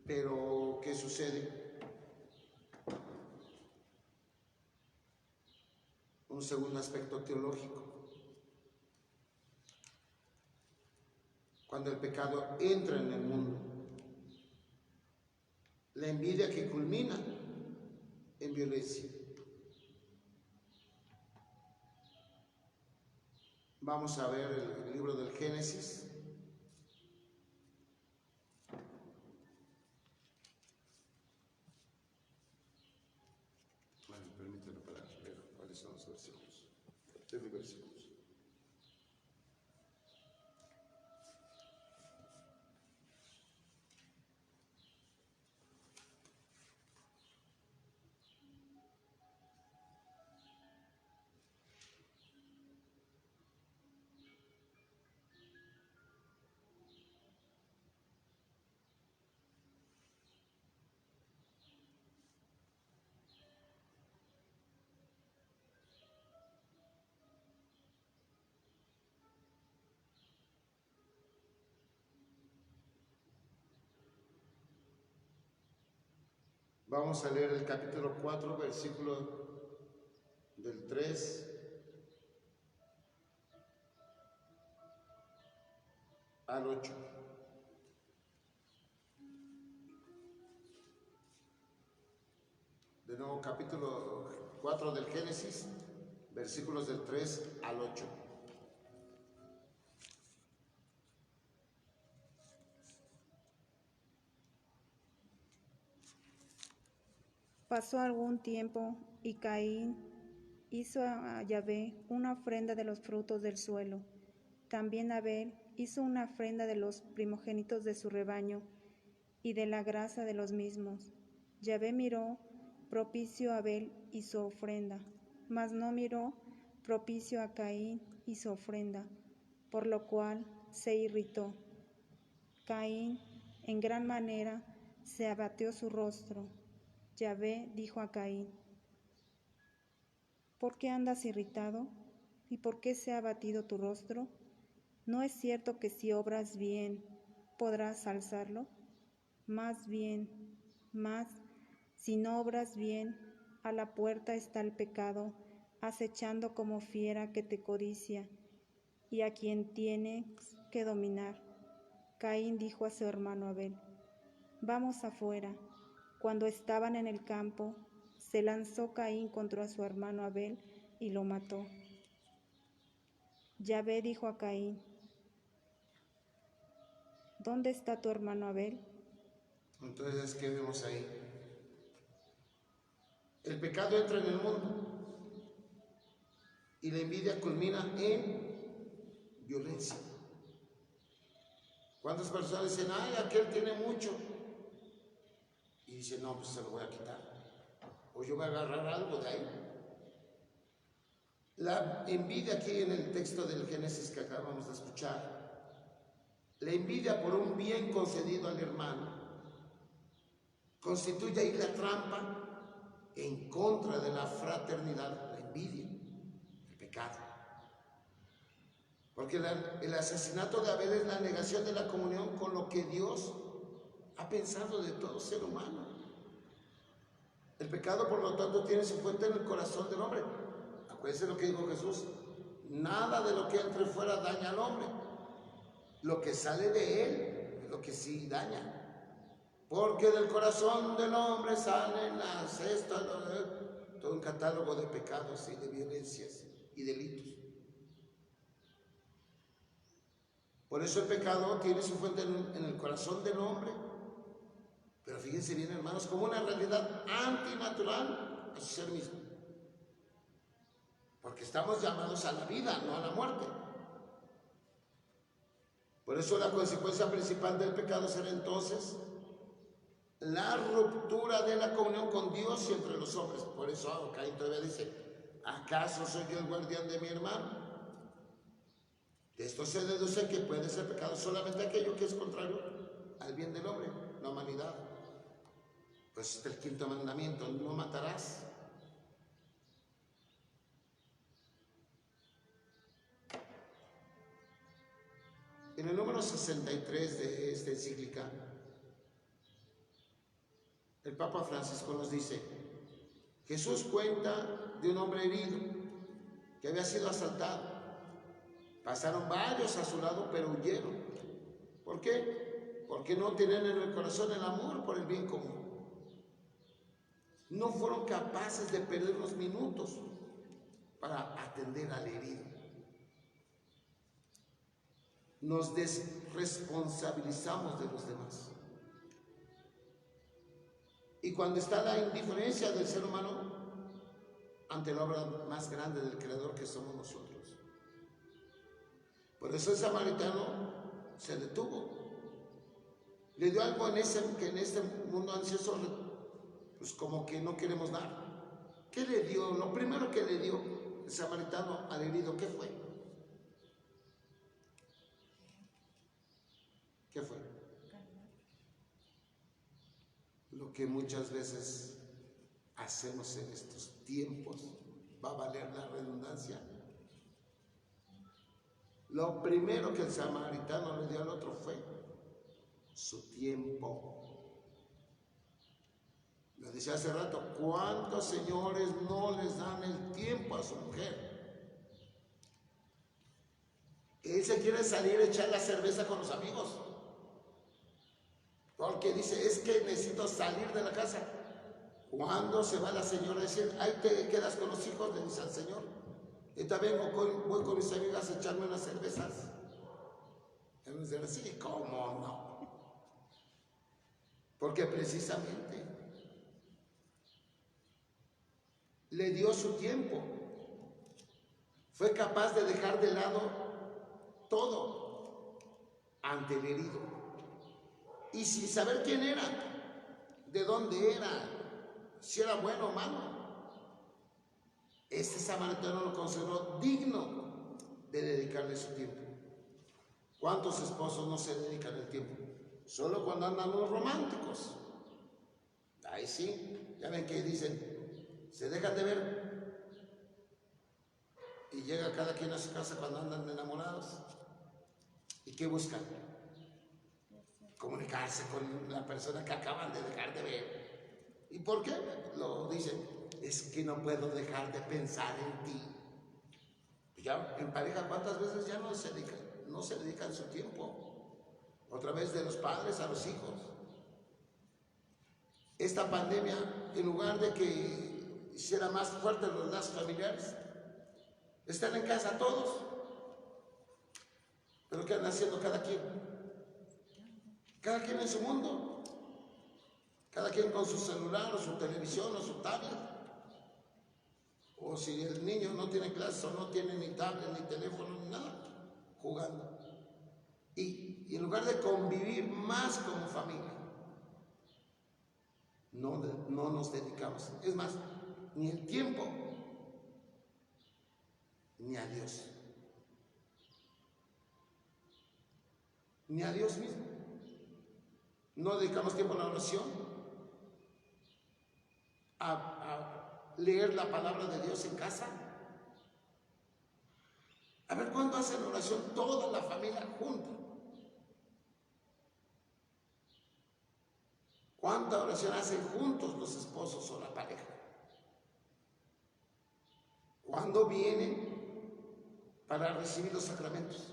Pero, ¿qué sucede? Un segundo aspecto teológico. Cuando el pecado entra en el mundo, la envidia que culmina en violencia. Vamos a ver el libro del Génesis. Bueno, permíteme para ver cuáles son los versículos. Los versículos. Vamos a leer el capítulo 4, versículo del 3 al 8. De nuevo, capítulo 4 del Génesis, versículos del 3 al 8. Pasó algún tiempo y Caín hizo a Yahvé una ofrenda de los frutos del suelo. También Abel hizo una ofrenda de los primogénitos de su rebaño y de la grasa de los mismos. Yahvé miró propicio a Abel y su ofrenda, mas no miró propicio a Caín y su ofrenda, por lo cual se irritó. Caín en gran manera se abatió su rostro. Yahvé dijo a Caín: ¿por qué andas irritado? ¿Y por qué se ha abatido tu rostro? ¿No es cierto que si obras bien podrás alzarlo? Más bien, si no obras bien, a la puerta está el pecado, acechando como fiera que te codicia, y a quien tienes que dominar. Caín dijo a su hermano Abel: vamos afuera. Cuando estaban en el campo, se lanzó Caín contra su hermano Abel y lo mató. Yahvé dijo a Caín: ¿dónde está tu hermano Abel? Entonces, ¿qué vemos ahí? El pecado entra en el mundo y la envidia culmina en violencia. ¿Cuántas personas dicen: ay, aquel tiene mucho? Y dicen: no, pues se lo voy a quitar. O yo voy a agarrar algo de ahí. La envidia aquí en el texto del Génesis que acabamos de escuchar, la envidia por un bien concedido al hermano, constituye ahí la trampa en contra de la fraternidad, la envidia, el pecado. Porque el asesinato de Abel es la negación de la comunión con lo que Dios ha pensado de todo ser humano. El pecado, por lo tanto, tiene su fuente en el corazón del hombre. Acuérdense lo que dijo Jesús: nada de lo que entre fuera daña al hombre. Lo que sale de él es lo que sí daña. Porque del corazón del hombre salen todo un catálogo de pecados y de violencias y delitos. Por eso el pecado tiene su fuente en el corazón del hombre. Pero fíjense bien, hermanos, como una realidad antinatural a su ser mismo. porque estamos llamados a la vida, no a la muerte. Por eso la consecuencia principal del pecado será entonces la ruptura de la comunión con Dios y entre los hombres. Por eso Caín todavía dice, ¿acaso soy yo el guardián de mi hermano? De esto se deduce que puede ser pecado solamente aquello que es contrario al bien del hombre, la humanidad. Pues este es el quinto mandamiento, no matarás. En el número 63 de esta encíclica, el Papa Francisco nos dice, Jesús cuenta de un hombre herido que había sido asaltado. Pasaron varios a su lado, pero huyeron. ¿Por qué? Porque no tienen en el corazón el amor por el bien común. No fueron capaces de perder unos minutos para atender al herido. Nos desresponsabilizamos de los demás. Y cuando está la indiferencia del ser humano ante la obra más grande del Creador que somos nosotros. Por eso el samaritano se detuvo. Le dio algo que en este mundo ansioso, pues como que no queremos dar. ¿Qué le dio? Lo primero que le dio el samaritano al herido, ¿qué fue? ¿Qué fue? Lo que muchas veces hacemos en estos tiempos, va a valer la redundancia. Lo primero que el samaritano le dio al otro fue su tiempo. Lo decía hace rato, ¿cuántos señores no les dan el tiempo a su mujer? Él se quiere salir a echar la cerveza con los amigos. Porque dice, es que necesito salir de la casa. ¿Cuándo se va la señora a decir, ahí te quedas con los hijos? Le dice al Señor. Y también voy con mis amigas a echarme unas cervezas. Y me dicen, sí, ¿cómo no? Porque precisamente le dio su tiempo. Fue capaz de dejar de lado todo ante el herido. Y sin saber quién era, de dónde era, si era bueno o malo. Este samaritano lo consideró digno de dedicarle su tiempo. ¿Cuántos esposos no se dedican el tiempo? Solo cuando andan los románticos. Ahí sí, ya ven que dicen, se dejan de ver y llega cada quien a su casa cuando andan enamorados. ¿Y qué buscan? Comunicarse con la persona que acaban de dejar de ver. ¿Y por qué? Lo dicen. Es que no puedo dejar de pensar en ti. Ya en pareja, ¿cuántas veces ya no se dedican su tiempo? Otra vez de los padres a los hijos. Esta pandemia, en lugar de que hiciera más fuertes los lazos familiares, están en casa todos. ¿Pero qué andan haciendo cada quien? Cada quien en su mundo. Cada quien con su celular o su televisión o su tablet. O si el niño no tiene clases o no tiene ni tablet, ni teléfono, ni nada, jugando. Y en lugar de convivir más como familia, no nos dedicamos. Es más, ni el tiempo, ni a Dios. Ni a Dios mismo. No dedicamos tiempo a la oración, a leer la palabra de Dios en casa. A ver cuándo hacen oración toda la familia junta. ¿Cuánta oración hacen juntos los esposos o la pareja? ¿Cuándo vienen para recibir los sacramentos?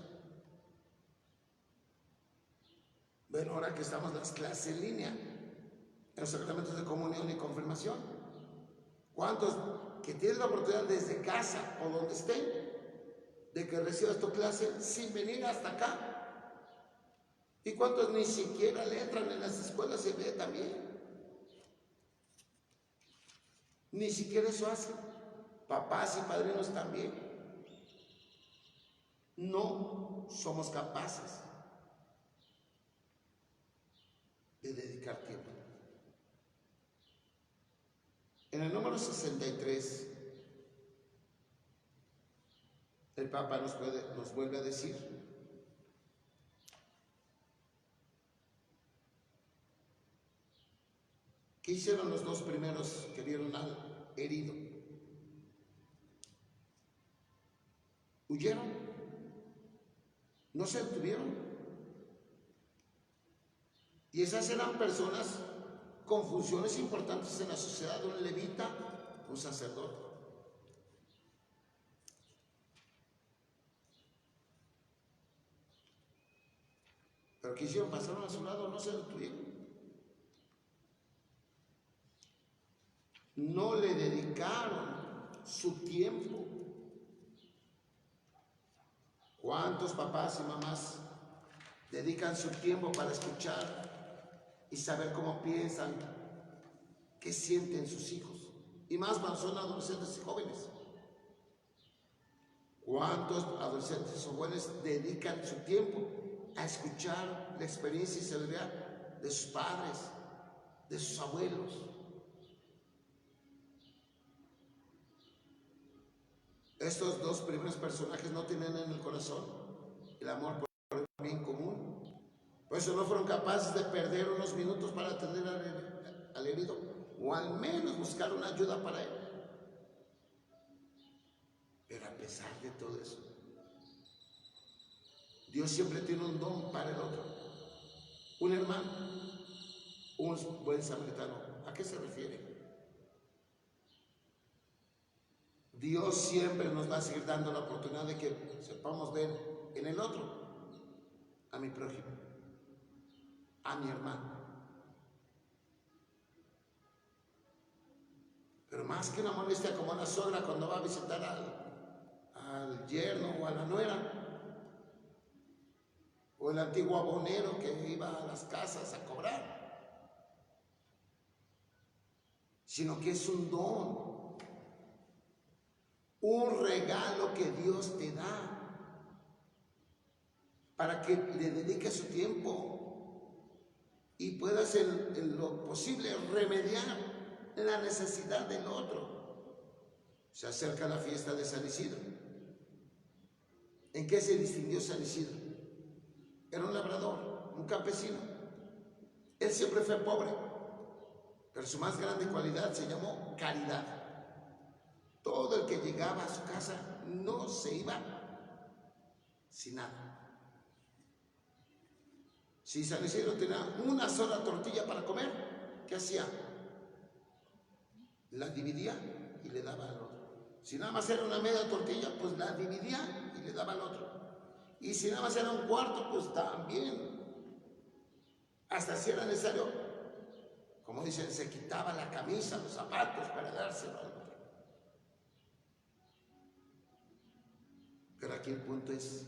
Bueno, ahora que estamos en las clases en línea, en los sacramentos de comunión y confirmación, ¿cuántos que tienen la oportunidad desde casa o donde estén de que recibas tu clase sin venir hasta acá? ¿Y cuántos ni siquiera le entran en las escuelas y ve también? Ni siquiera eso hacen. papás y padrinos también, no somos capaces de dedicar tiempo. En el número 63, el Papa nos vuelve a decir: ¿qué hicieron los dos primeros que vieron al herido? ¿Huyeron? ¿No se detuvieron? Y esas eran personas con funciones importantes en la sociedad, un levita, un sacerdote. Pero ¿qué hicieron? Pasaron a su lado, no se detuvieron. No le dedicaron su tiempo. ¿Cuántos papás y mamás dedican su tiempo para escuchar y saber cómo piensan, qué sienten sus hijos? Y más cuando son adolescentes y jóvenes. ¿Cuántos adolescentes o jóvenes dedican su tiempo a escuchar la experiencia y sabiduría de sus padres, de sus abuelos? Estos dos primeros personajes no tienen en el corazón el amor por el bien común. Por eso no fueron capaces de perder unos minutos para atender al herido, o al menos buscar una ayuda para él. Pero a pesar de todo eso, Dios siempre tiene un don para el otro. Un hermano, un buen samaritano. ¿A qué se refiere? Dios siempre nos va a seguir dando la oportunidad de que sepamos ver en el otro a mi prójimo, a mi hermano. Pero más que una molestia como la suegra cuando va a visitar al yerno o a la nuera, o el antiguo abonero que iba a las casas a cobrar, sino que es un don, un regalo que Dios te da para que le dediques su tiempo y puedas en lo posible remediar la necesidad del otro. Se acerca la fiesta de San Isidro. ¿En qué se distinguió San Isidro? Era un labrador, un campesino. Él siempre fue pobre, pero su más grande cualidad se llamó caridad. Todo el que llegaba a su casa no se iba sin nada. Si San Isidro tenía una sola tortilla para comer, ¿qué hacía? La dividía y le daba al otro. Si nada más era una media tortilla, pues la dividía y le daba al otro. Y si nada más era un cuarto, pues también. Hasta si era necesario, como dicen, se quitaba la camisa, los zapatos para dárselo al otro. Pero aquí el punto es,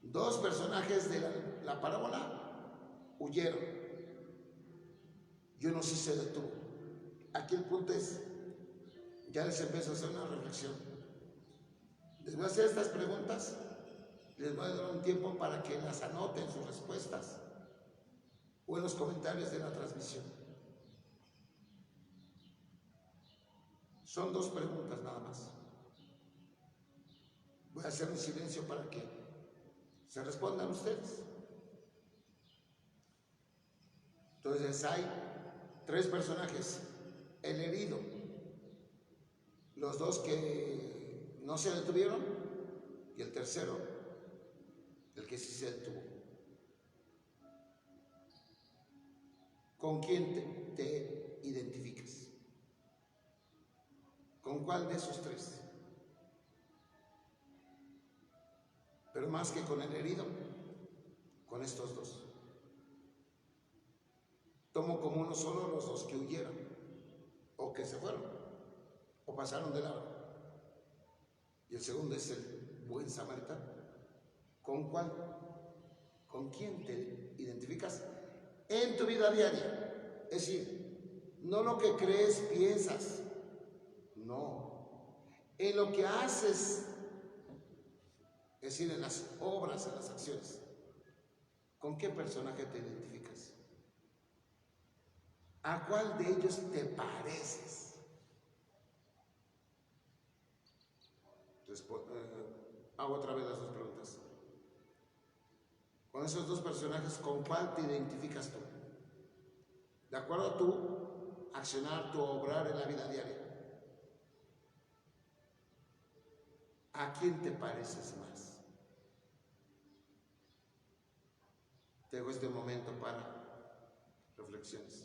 dos personajes de la parábola huyeron y uno sí se detuvo. Aquí el punto es, ya les empiezo a hacer una reflexión. Les voy a hacer estas preguntas, les voy a dar un tiempo para que las anoten sus respuestas o en los comentarios de la transmisión. Son dos preguntas nada más. Voy a hacer un silencio para que se respondan ustedes. Entonces hay tres personajes: el herido, los dos que no se detuvieron y el tercero, el que sí se detuvo. ¿Con quién te identificas? ¿Con cuál de esos tres? Pero más que con el herido, con estos dos. Tomo como uno solo los dos que huyeron, o que se fueron, o pasaron de lado. Y el segundo es el buen samaritano. ¿Con cuál? ¿Con quién te identificas en tu vida diaria? Es decir, no lo que crees, piensas, No. En lo que haces, es decir, en las obras, en las acciones, ¿con qué personaje te identificas? ¿A cuál de ellos te pareces? Entonces, hago otra vez las dos preguntas. Con esos dos personajes, ¿con cuál te identificas tú? De acuerdo a tu accionar, tu obrar en la vida diaria. ¿A quién te pareces más? Te dejo este momento para reflexiones.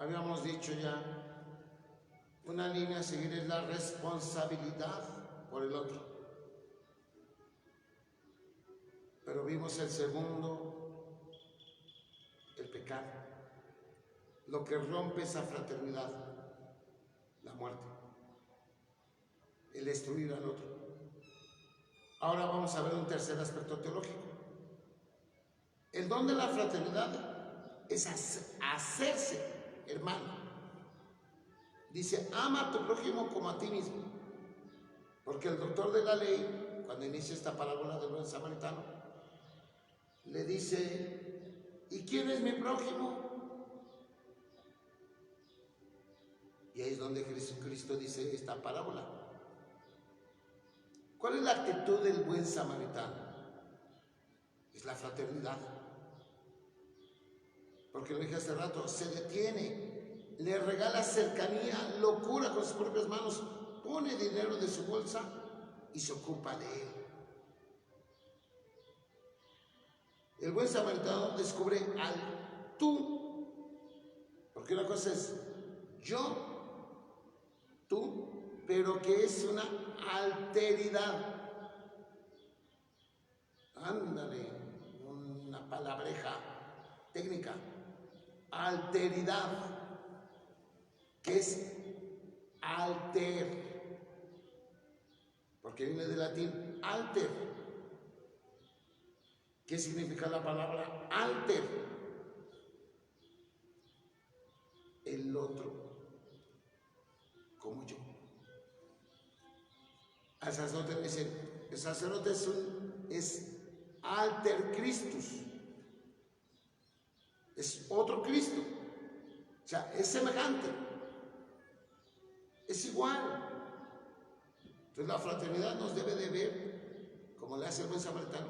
Habíamos dicho ya, una línea a seguir es la responsabilidad por el otro. Pero vimos el segundo, el pecado, lo que rompe esa fraternidad, la muerte, el destruir al otro. Ahora vamos a ver un tercer aspecto teológico. El don de la fraternidad es hacerse hermano. Dice, ama a tu prójimo como a ti mismo. Porque el doctor de la ley, cuando inicia esta parábola del buen samaritano, le dice, ¿y quién es mi prójimo? Y ahí es donde Jesucristo dice esta parábola. ¿Cuál es la actitud del buen samaritano? Es la fraternidad. Porque lo dije hace rato, se detiene, le regala cercanía, locura con sus propias manos, pone dinero de su bolsa y se ocupa de él. El buen samaritano descubre al tú, porque una cosa es yo, tú, pero que es una alteridad. Ándale, una palabreja técnica. Alteridad, que es alter, porque viene del latín alter. ¿Qué significa la palabra alter? El otro, como yo. Al sacerdote le dicen, el sacerdote es alter Christus. Es otro Cristo, o sea, es semejante, es igual. Entonces la fraternidad nos debe de ver, como le hace el buen samaritano,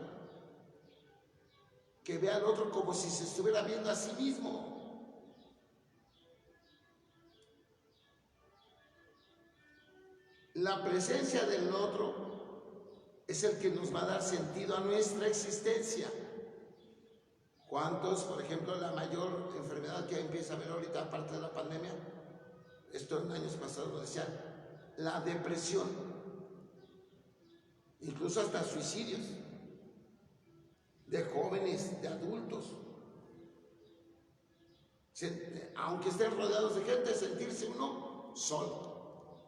que vea al otro como si se estuviera viendo a sí mismo. La presencia del otro es el que nos va a dar sentido a nuestra existencia. ¿Cuántos, por ejemplo, la mayor enfermedad que empieza a haber ahorita, aparte de la pandemia, esto en años pasados lo decían, la depresión, incluso hasta suicidios, de jóvenes, de adultos, aunque estén rodeados de gente, sentirse uno solo,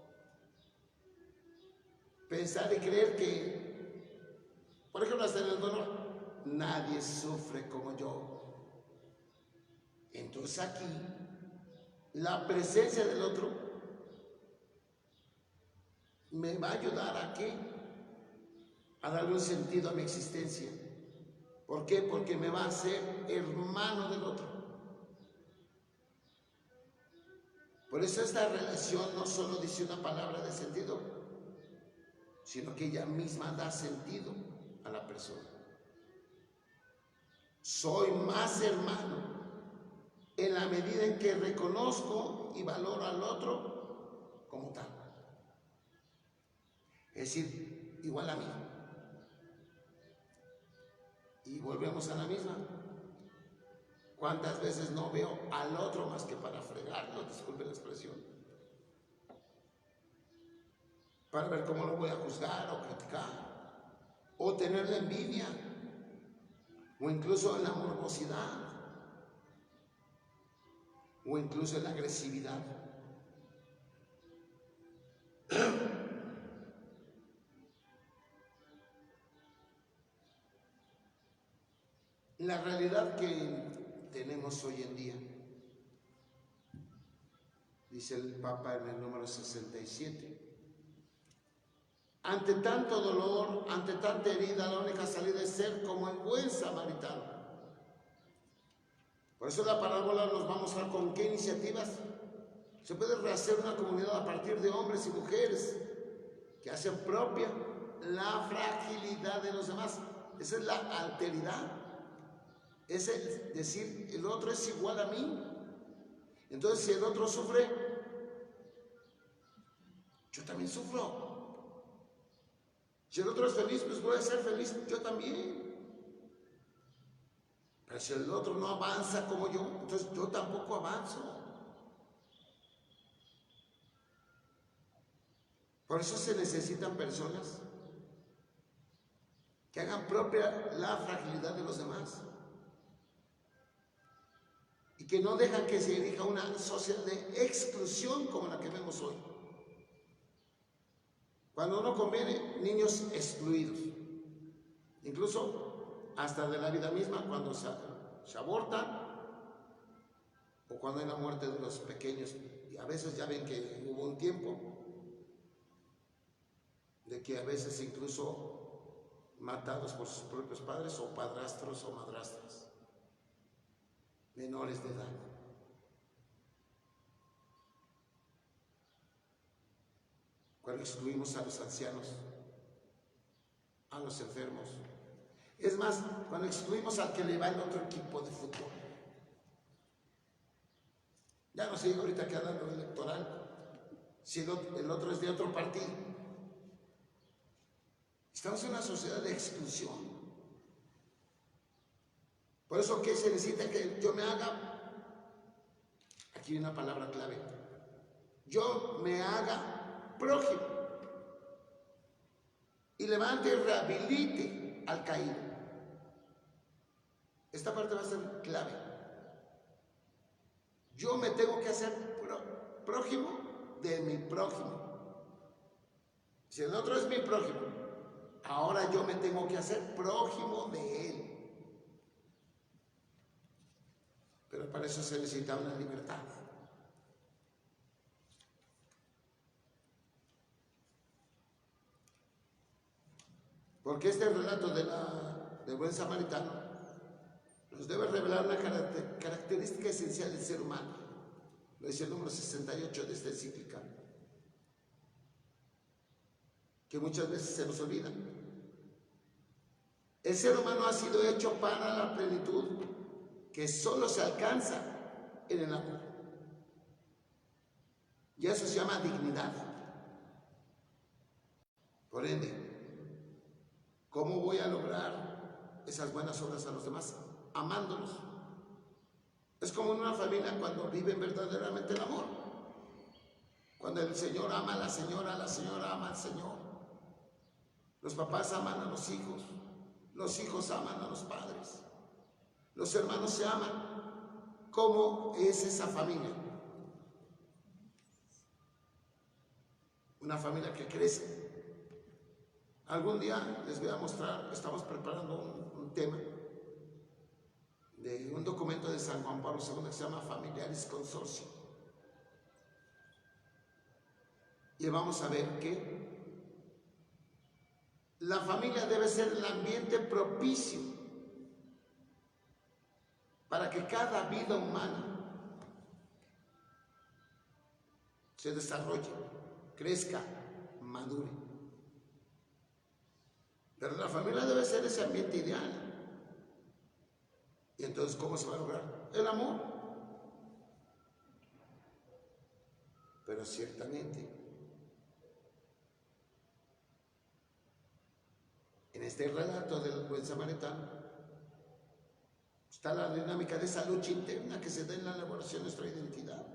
pensar y creer que, Por ejemplo, hasta en el dolor, nadie sufre como yo. Entonces aquí, la presencia del otro me va a ayudar a qué? A darle un sentido a mi existencia. ¿Por qué? Porque me va a hacer hermano del otro. Por eso esta relación no solo dice una palabra de sentido, sino que ella misma da sentido a la persona. Soy más hermano en la medida en que reconozco y valoro al otro como tal. Es decir, igual a mí. Y volvemos a la misma. ¿Cuántas veces no veo al otro más que para fregarlo, disculpe la expresión? Para ver cómo lo voy a juzgar o criticar, o tenerle envidia, o incluso en la morbosidad, o incluso en la agresividad. La realidad que tenemos hoy en día, dice el Papa en el número 67, ante tanto dolor, ante tanta herida, la única salida es ser como el buen samaritano. Por eso la parábola nos va a mostrar con qué iniciativas se puede rehacer una comunidad a partir de hombres y mujeres que hacen propia la fragilidad de los demás. Esa es la alteridad. Es el decir, el otro es igual a mí. Entonces, si el otro sufre, yo también sufro. Si el otro es feliz, pues voy a ser feliz yo también. Pero si el otro no avanza como yo, entonces yo tampoco avanzo. Por eso se necesitan personas que hagan propia la fragilidad de los demás y que no dejan que se erija una sociedad de exclusión como la que vemos hoy. Cuando no conviene, niños excluidos, incluso hasta de la vida misma, cuando se abortan o cuando hay la muerte de los pequeños. Y a veces ya ven que hubo un tiempo de que a veces incluso matados por sus propios padres o padrastros o madrastras, menores de edad. Cuando excluimos a los ancianos, a los enfermos. Es más, cuando excluimos al que le va el otro equipo de fútbol. Ya no sé ahorita que anda lo electoral, si el otro es de otro partido. Estamos en una sociedad de exclusión. Por eso, ¿qué se necesita? Que yo me haga, aquí hay una palabra clave, yo me haga prójimo y levante y rehabilite al caído. Esta parte va a ser clave. Yo me tengo que hacer prójimo de mi prójimo. Si el otro es mi prójimo, ahora yo me tengo que hacer prójimo de él. Pero para eso se necesita una libertad. Porque este relato del buen samaritano nos debe revelar una característica esencial del ser humano. Lo dice el número 68 de esta encíclica, que muchas veces se nos olvida. El ser humano ha sido hecho para la plenitud que solo se alcanza en el amor. Y eso se llama dignidad. Por ende, ¿cómo voy a lograr esas buenas obras a los demás? Amándolos. Es como en una familia cuando viven verdaderamente el amor. Cuando el Señor ama a la señora ama al Señor. Los papás aman a los hijos aman a los padres. Los hermanos se aman. ¿Cómo es esa familia? Una familia que crece Algún día les voy a mostrar, estamos preparando un tema de un documento de San Juan Pablo II que se llama Familiaris Consortio. Y vamos a ver que la familia debe ser el ambiente propicio para que cada vida humana se desarrolle, crezca, madure. Pero la familia debe ser ese ambiente ideal. Y entonces, ¿cómo se va a lograr? El amor. Pero ciertamente, en este relato del buen samaritano, está la dinámica de esa lucha interna que se da en la elaboración de nuestra identidad,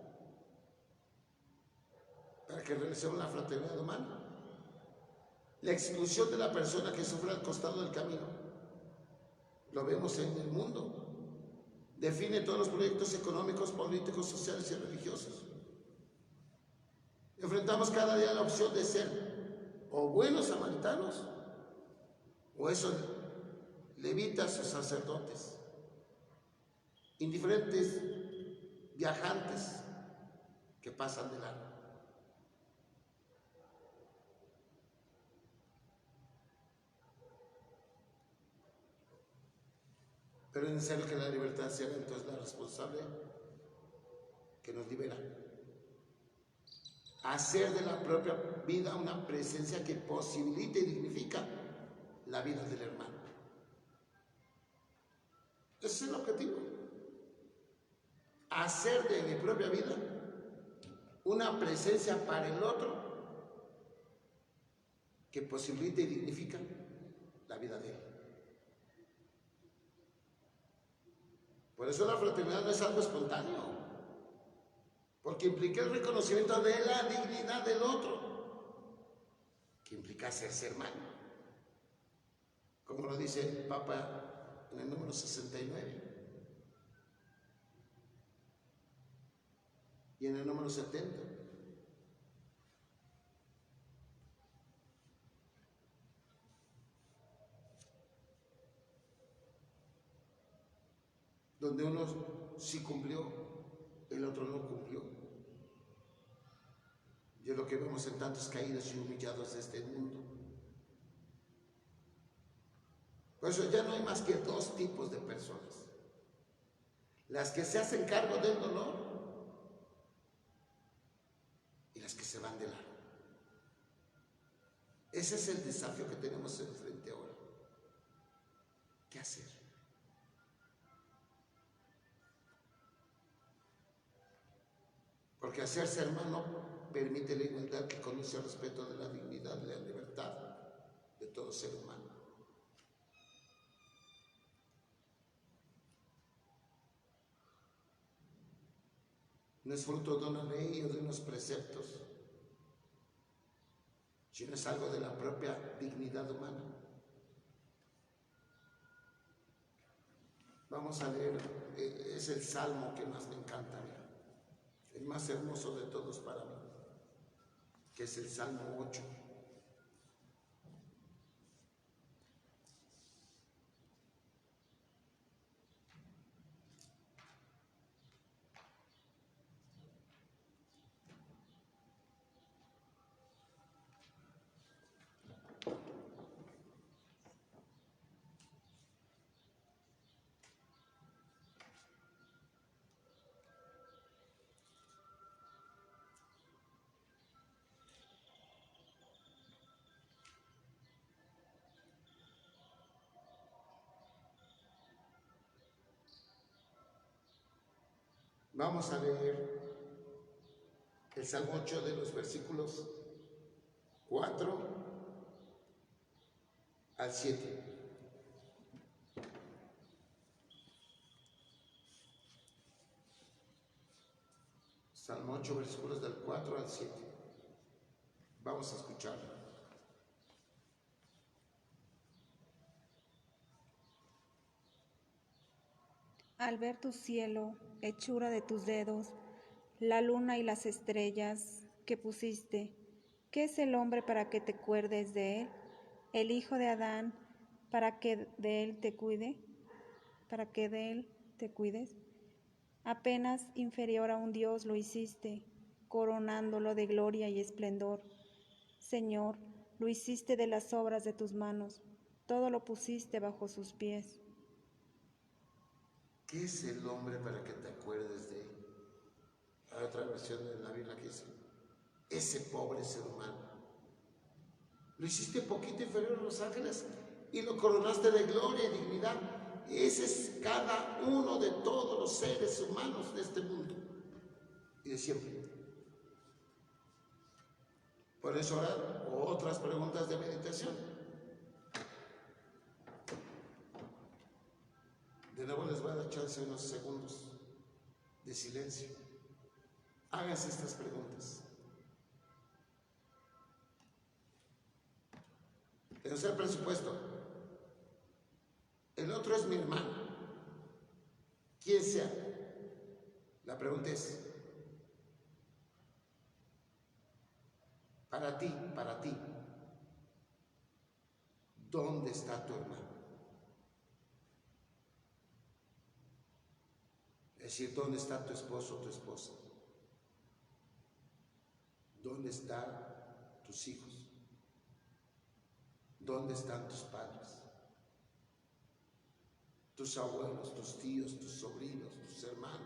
para que realicemos la fraternidad humana. La exclusión de la persona que sufre al costado del camino, lo vemos en el mundo, define todos los proyectos económicos, políticos, sociales y religiosos. Enfrentamos cada día la opción de ser o buenos samaritanos o esos levitas o sacerdotes, indiferentes viajantes que pasan de largo. Pero es necesario que la libertad sea entonces la responsable que nos libera. Hacer de la propia vida una presencia que posibilite y dignifica la vida del hermano. Ese es el objetivo. Hacer de mi propia vida una presencia para el otro que posibilite y dignifica la vida de él. Por eso la fraternidad no es algo espontáneo, porque implica el reconocimiento de la dignidad del otro, que implica hacerse hermano, como lo dice el Papa en el número 69 y en el número 70. Donde uno sí cumplió, el otro no cumplió. Y es lo que vemos en tantos caídos y humillados de este mundo. Por eso ya no hay más que dos tipos de personas: las que se hacen cargo del dolor y las que se van de largo. Ese es el desafío que tenemos enfrente ahora. ¿Qué hacer? Porque hacerse hermano permite la igualdad que conduce al respeto de la dignidad y la libertad de todo ser humano. No es fruto de una ley o de unos preceptos, sino es algo de la propia dignidad humana. Vamos a leer, es el salmo que más me encanta, el más hermoso de todos para mí, que es el Salmo 8. Vamos a leer el Salmo 8 de los versículos 4 al 7. Salmo 8, versículos del 4 al 7. Vamos a escucharlo. Al ver tu cielo, hechura de tus dedos, la luna y las estrellas que pusiste, ¿qué es el hombre para que te acuerdes de él? el hijo de Adán, para que de él te cuides. Apenas inferior a un Dios lo hiciste, coronándolo de gloria y esplendor. Señor, lo hiciste de las obras de tus manos, todo lo pusiste bajo sus pies. ¿Qué es el hombre para que te acuerdes de él? Hay otra versión de la Biblia que dice, ese pobre ser humano. Lo hiciste poquito inferior a los ángeles y lo coronaste de gloria y dignidad. Ese es cada uno de todos los seres humanos de este mundo y de siempre. Por eso ahora otras preguntas de meditación. De nuevo les voy a dar chance unos segundos de silencio. Háganse estas preguntas. Tenemos el presupuesto. El otro es mi hermano. Quien sea. La pregunta es, para ti, ¿dónde está tu hermano? Es decir, ¿dónde está tu esposo o tu esposa? ¿Dónde están tus hijos? ¿Dónde están tus padres? Tus abuelos, tus tíos, tus sobrinos, tus hermanos.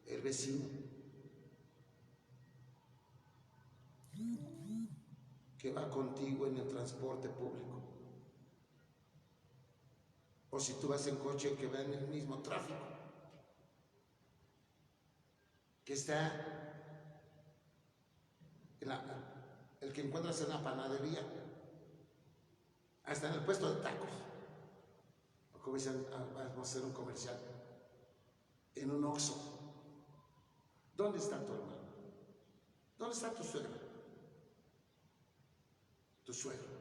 El vecino. Que va contigo en el transporte público. O si tú vas en coche, que va en el mismo tráfico. Que está el que encuentras en la panadería, hasta en el puesto de tacos. O como dicen, vamos a hacer un comercial, en un Oxxo. ¿Dónde está tu hermano? ¿Dónde está tu suegra? Tu suegro.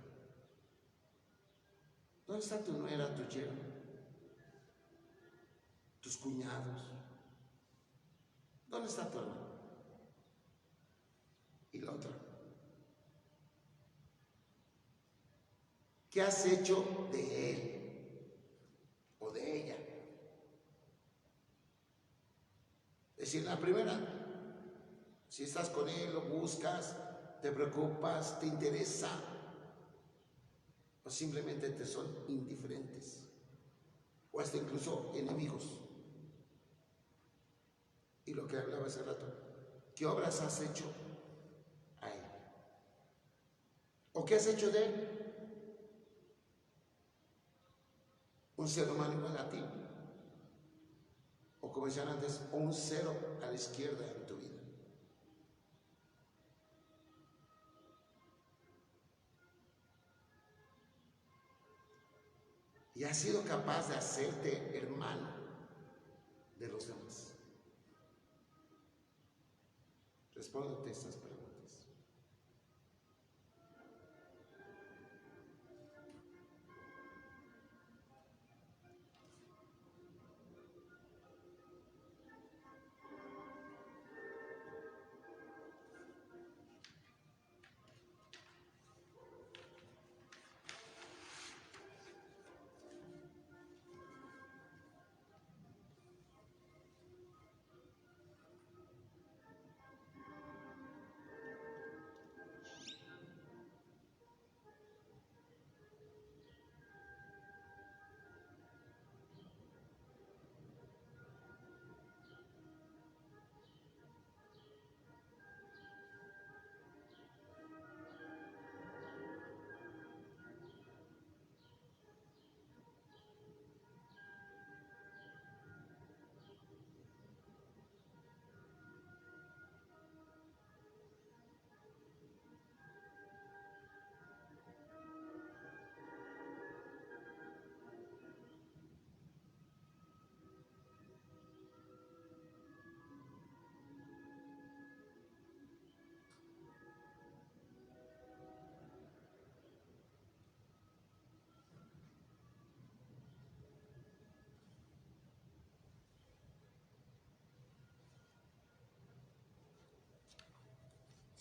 ¿Dónde está tu nuera, tu yerno? Tus cuñados. ¿Dónde está tu hermano? Y la otra. ¿Qué has hecho de él o de ella? Es decir, la primera, si estás con él, lo buscas, te preocupas, te interesa, o simplemente te son indiferentes, o hasta incluso enemigos. Y lo que hablaba hace rato, ¿qué obras has hecho a él? ¿O qué has hecho de él? Un ser humano igual a ti. O como decían antes, un cero a la izquierda en tu vida. Y has sido capaz de hacerte hermano de los demás. Respóndete estas preguntas.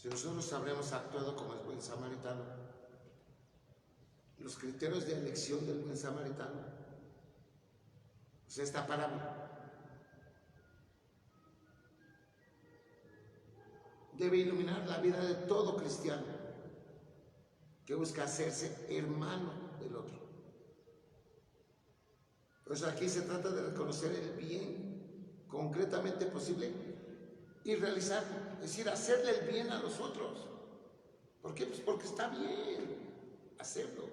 Si nosotros habremos actuado como el buen samaritano, los criterios de elección del buen samaritano, pues esta parábola debe iluminar la vida de todo cristiano que busca hacerse hermano del otro. Por eso aquí se trata de reconocer el bien concretamente posible y realizarlo, es decir, hacerle el bien a los otros. ¿Por qué? Pues porque está bien hacerlo.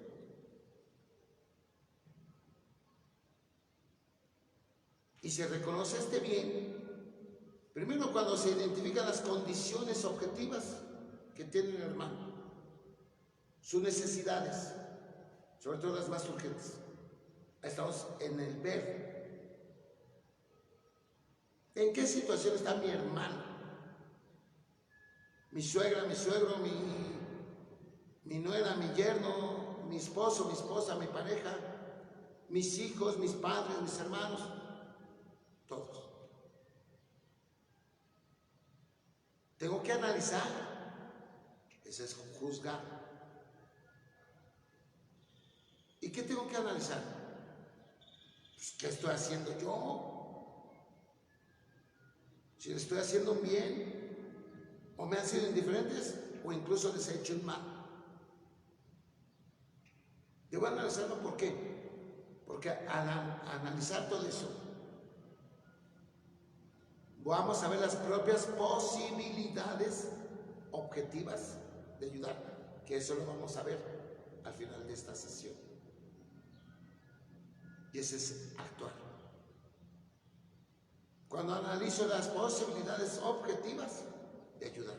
Y se reconoce este bien primero cuando se identifican las condiciones objetivas que tiene el hermano, sus necesidades, sobre todo las más urgentes. Ahí estamos en el ver. ¿En qué situación está mi hermano? Mi suegra, mi suegro, mi nuera, mi yerno, mi esposo, mi esposa, mi pareja, mis hijos, mis padres, mis hermanos, todos. Tengo que analizar, ese es juzgar. ¿Y qué tengo que analizar? Pues, ¿qué estoy haciendo yo? Si le estoy haciendo un bien, o me han sido indiferentes, o incluso les he hecho un mal. Debo analizarlo, ¿por qué? Porque al analizar todo eso, vamos a ver las propias posibilidades objetivas de ayudar, que eso lo vamos a ver al final de esta sesión. Y ese es actuar. Cuando analizo las posibilidades objetivas de ayudar.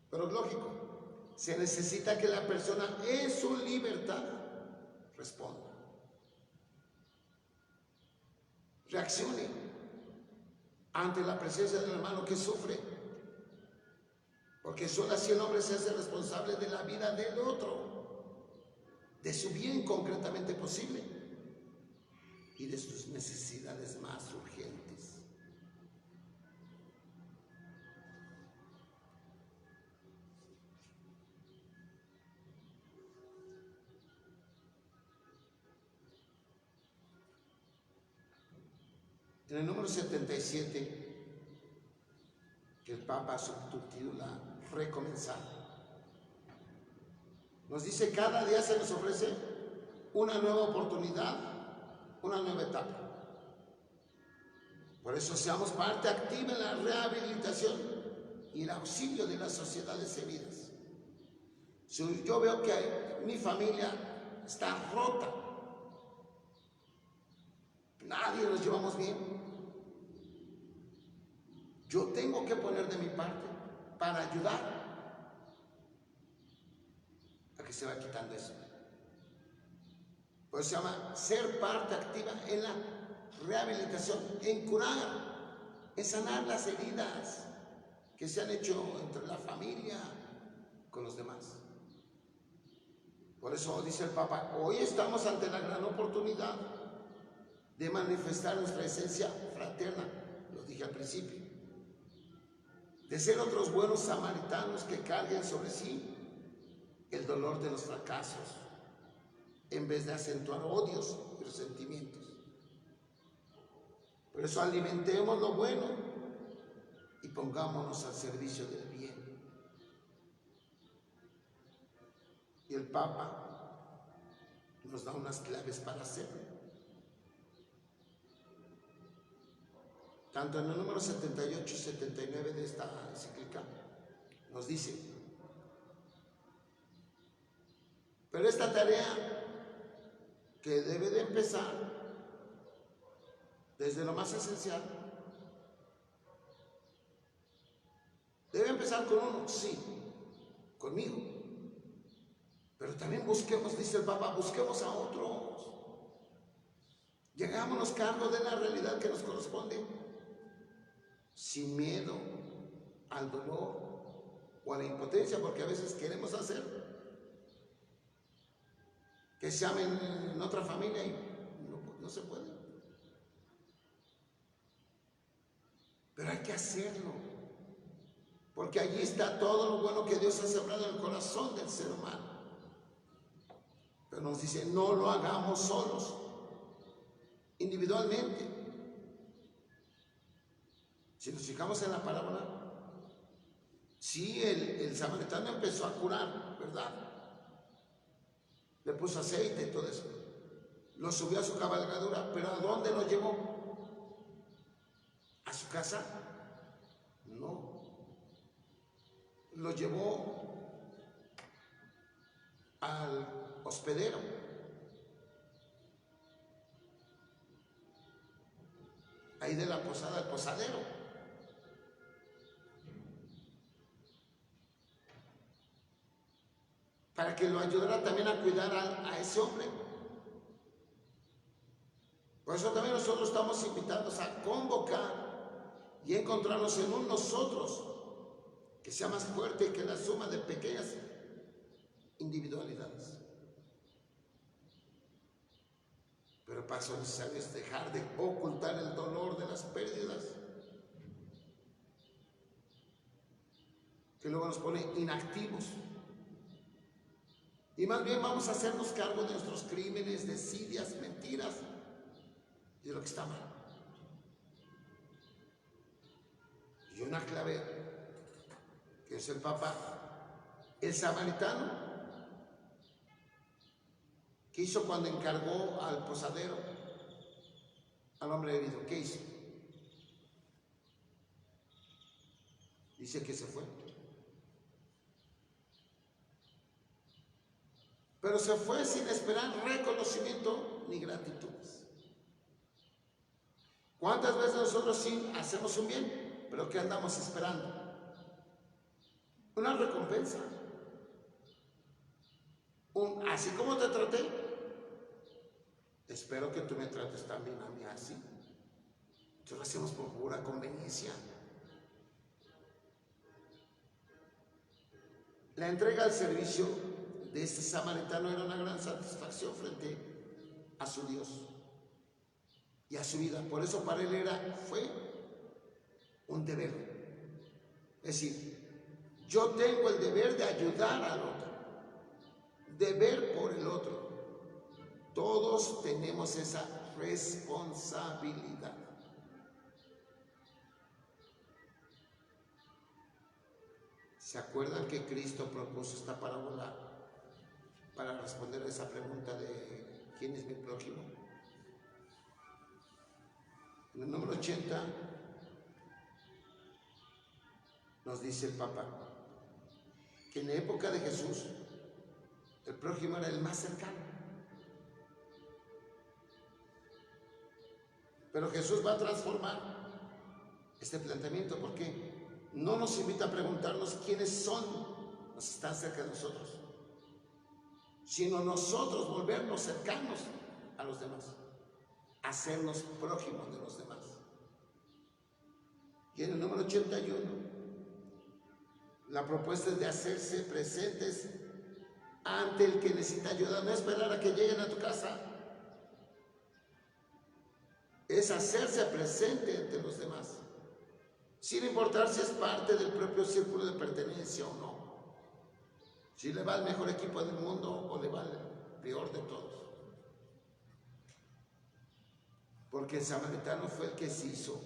Pero es lógico, se necesita que la persona en su libertad responda. Reaccione ante la presencia del hermano que sufre, porque solo así el hombre se hace responsable de la vida del otro, de su bien concretamente posible y de sus necesidades más urgentes. En el número 77, que el Papa subtitula Recomenzar, nos dice: cada día se nos ofrece una nueva oportunidad, una nueva etapa. Por eso seamos parte activa en la rehabilitación y el auxilio de las sociedades heridas. Si yo veo que mi familia está rota, nadie nos llevamos bien, yo tengo que poner de mi parte para ayudar a que se va quitando eso. Por eso se llama ser parte activa en la rehabilitación, en curar, en sanar las heridas que se han hecho entre la familia con los demás. Por eso dice el Papa: hoy estamos ante la gran oportunidad de manifestar nuestra esencia fraterna, lo dije al principio, de ser otros buenos samaritanos que carguen sobre sí el dolor de los fracasos, en vez de acentuar odios y resentimientos. Por eso alimentemos lo bueno y pongámonos al servicio del bien. Y el Papa nos da unas claves para hacerlo. Tanto en el número 78 y 79 de esta encíclica nos dice: pero esta tarea, que debe de empezar desde lo más esencial, debe empezar con uno, sí, conmigo, pero también busquemos, dice el Papa, busquemos a otros, llegámonos cargo de la realidad que nos corresponde, sin miedo al dolor o a la impotencia, porque a veces queremos hacer que se amen en otra familia y no se puede. Pero hay que hacerlo. Porque allí está todo lo bueno que Dios ha sembrado en el corazón del ser humano. Pero nos dice, no lo hagamos solos, individualmente. Si nos fijamos en la parábola, sí, el samaritano empezó a curar, ¿verdad? Le puso aceite y todo eso. Lo subió a su cabalgadura, pero ¿a dónde lo llevó? ¿A su casa? No. Lo llevó al hospedero. Ahí de la posada al posadero. Para que lo ayudara también a cuidar a ese hombre. Por eso también nosotros estamos invitados a convocar y encontrarnos en un nosotros que sea más fuerte que la suma de pequeñas individualidades. Pero para eso es necesario dejar de ocultar el dolor de las pérdidas, que luego nos pone inactivos. Y más bien vamos a hacernos cargo de nuestros crímenes, desidias, mentiras y de lo que está mal. Y una clave, que es el Papa, el samaritano, ¿qué hizo cuando encargó al posadero, al hombre herido? ¿Qué hizo? Dice que se fue. Pero se fue sin esperar reconocimiento ni gratitudes. ¿Cuántas veces nosotros sí hacemos un bien, pero qué andamos esperando? Una recompensa. Así como te traté, espero que tú me trates también a mí así. Yo lo hacemos por pura conveniencia. La entrega al servicio de este samaritano era una gran satisfacción frente a su Dios y a su vida. Por eso para él fue un deber. Es decir, yo tengo el deber de ayudar al otro, de ver por el otro. Todos tenemos esa responsabilidad. ¿Se acuerdan que Cristo propuso esta parábola para responder a esa pregunta de ¿quién es mi prójimo? En el número 80 nos dice el Papa que en la época de Jesús el prójimo era el más cercano. Pero Jesús va a transformar este planteamiento porque no nos invita a preguntarnos quiénes son los que están cerca de nosotros, sino nosotros volvernos cercanos a los demás, hacernos prójimos de los demás. Y en el número 81, la propuesta es de hacerse presentes ante el que necesita ayuda, no esperar a que lleguen a tu casa, es hacerse presente entre los demás, sin importar si es parte del propio círculo de pertenencia o no, si le va al mejor equipo del mundo o le va al peor de todos. Porque el samaritano fue el que se hizo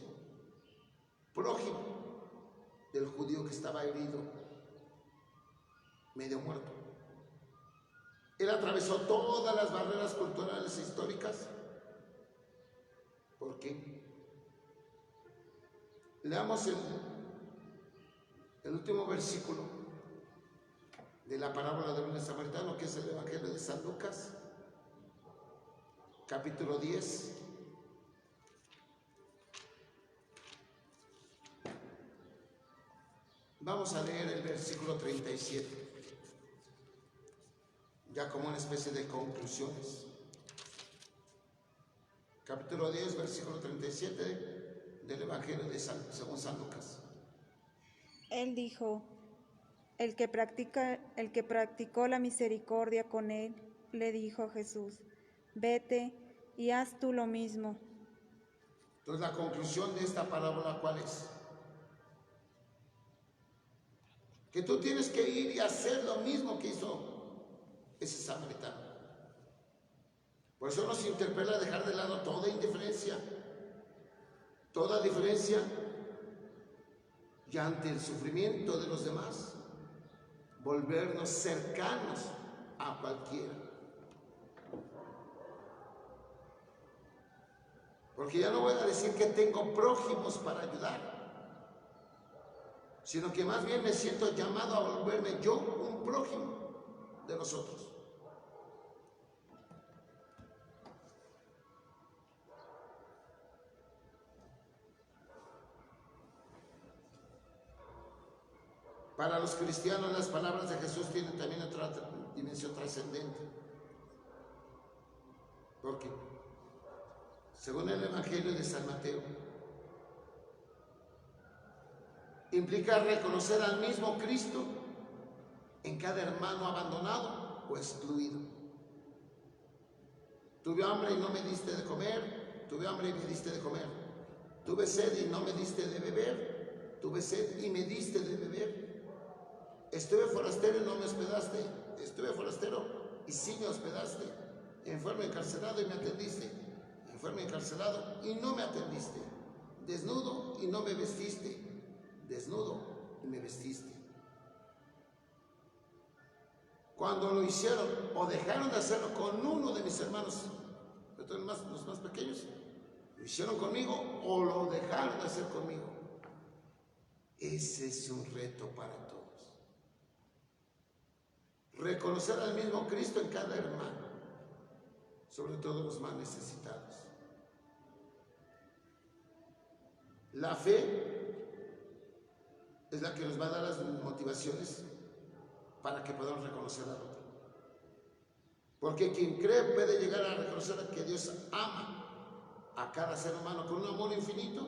prójimo del judío que estaba herido, medio muerto. Él atravesó todas las barreras culturales e históricas. ¿Por qué? Leamos el último versículo de la parábola del buen samaritano, que es el Evangelio de San Lucas, capítulo 10. Vamos a leer el versículo 37, ya como una especie de conclusiones. Capítulo 10, versículo 37 del Evangelio según San Lucas. Él dijo: el que practicó la misericordia con él, le dijo a Jesús: vete y haz tú lo mismo. Entonces la conclusión de esta parábola, ¿cuál es? que tú tienes que ir y hacer lo mismo que hizo ese samaritano. Por eso nos interpela a dejar de lado toda indiferencia, toda diferencia, y ante el sufrimiento de los demás, volvernos cercanos a cualquiera. Porque ya no voy a decir que tengo prójimos para ayudar, sino que más bien me siento llamado a volverme yo un prójimo de los otros. Para los cristianos las palabras de Jesús tienen también otra dimensión trascendente. Porque, según el Evangelio de San Mateo, implica reconocer al mismo Cristo en cada hermano abandonado o excluido. Tuve hambre y no me diste de comer, tuve hambre y me diste de comer. Tuve sed y no me diste de beber, tuve sed y me diste de beber. Estuve forastero y no me hospedaste, estuve forastero y sí me hospedaste. Enfermo y encarcelado y me atendiste, enfermo y encarcelado y no me atendiste. Desnudo y no me vestiste, desnudo y me vestiste. Cuando lo hicieron o dejaron de hacerlo con uno de mis hermanos, los más pequeños, lo hicieron conmigo o lo dejaron de hacer conmigo. Ese es un reto para todos. Reconocer al mismo Cristo en cada hermano, sobre todo los más necesitados. La fe es la que nos va a dar las motivaciones para que podamos reconocer al otro. Porque quien cree puede llegar a reconocer que Dios ama a cada ser humano con un amor infinito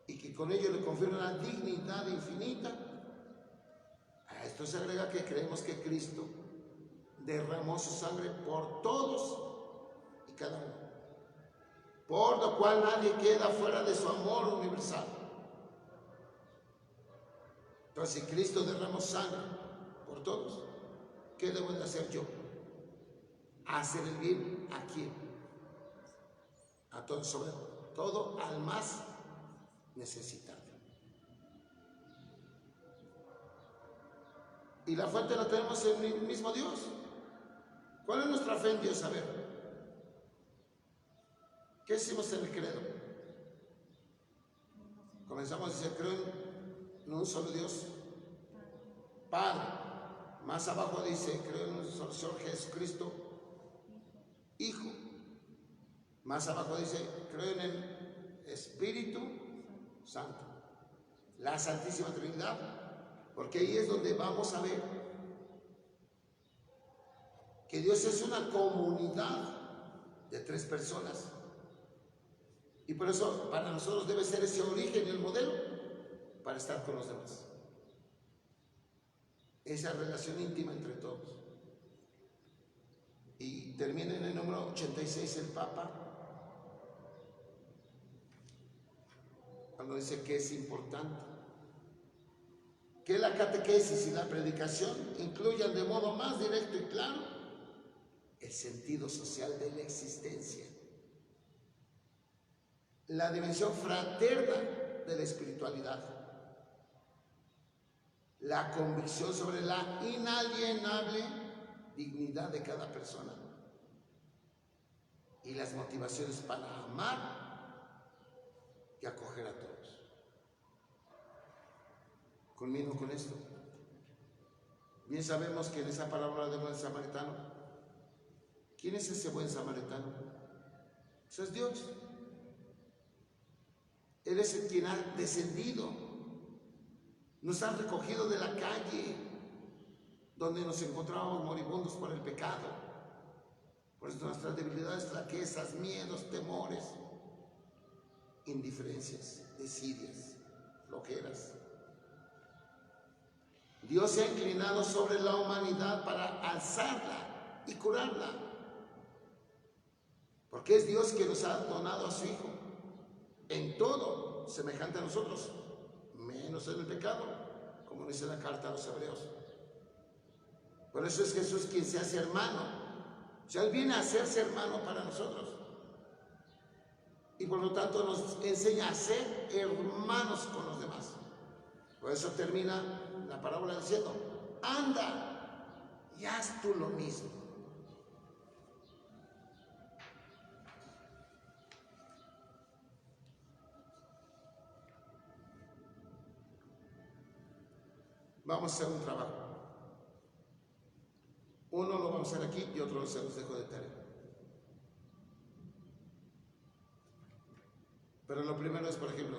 y que con ello le confiere una dignidad infinita. A esto se agrega que creemos que Cristo derramó su sangre por todos y cada uno, por lo cual nadie queda fuera de su amor universal. Entonces, si Cristo derramó sangre por todos, ¿qué debo de hacer yo? Hacer el bien ¿a quién? A todos, sobre todo al más necesitado. Y la fuente la tenemos en el mismo Dios. ¿Cuál es nuestra fe en Dios? A ver, ¿qué hicimos en el credo? Comenzamos a decir, creo en un solo Dios, Padre. Más abajo dice, creo en un solo Señor Jesucristo, Hijo. Más abajo dice, creo en el Espíritu Santo, la Santísima Trinidad. Porque ahí es donde vamos a ver que Dios es una comunidad de 3 personas. Y por eso para nosotros debe ser ese origen y el modelo para estar con los demás. Esa relación íntima entre todos. Y termina en el número 86 el Papa, cuando dice que es importante que la catequesis y la predicación incluyan de modo más directo y claro el sentido social de la existencia, la dimensión fraterna de la espiritualidad, la convicción sobre la inalienable dignidad de cada persona y las motivaciones para amar y acoger a todos. Culmino con esto. Bien sabemos que en esa parábola del buen samaritano, ¿quién es ese buen samaritano? Eso es Dios. Él es el quien ha descendido, nos ha recogido de la calle donde nos encontrábamos moribundos por el pecado, por nuestras debilidades, flaquezas, miedos, temores, indiferencias, desidias, flojeras. Dios se ha inclinado sobre la humanidad para alzarla y curarla, porque es Dios que nos ha donado a su Hijo, en todo semejante a nosotros, menos en el pecado, como dice la carta a los hebreos. Por eso es Jesús quien se hace hermano. O sea, Él viene a hacerse hermano para nosotros. Y por lo tanto nos enseña a ser hermanos con los demás. Por eso termina la parábola diciendo, anda y haz tú lo mismo. Vamos a hacer un trabajo. Uno lo vamos a hacer aquí y otro se los dejo de tarea. Pero lo primero es, por ejemplo,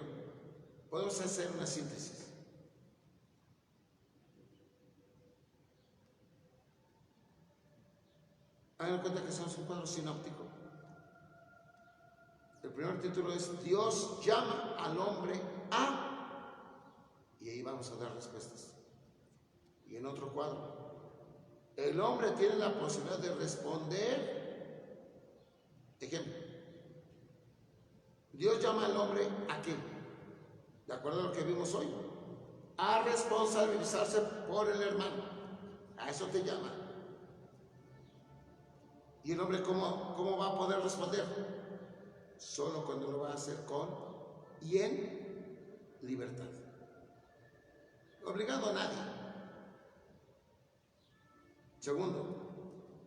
podemos hacer una síntesis. Hagan cuenta que somos un cuadro sinóptico. El primer título es Dios llama al hombre a, y ahí vamos a dar respuestas. Y en otro cuadro, el hombre tiene la posibilidad de responder. Ejemplo, Dios llama al hombre a qué, de acuerdo a lo que vimos hoy, a responsabilizarse por el hermano. A eso te llama. ¿Y el hombre cómo va a poder responder? Solo cuando lo va a hacer con y en libertad. Obligado a nadie. Segundo,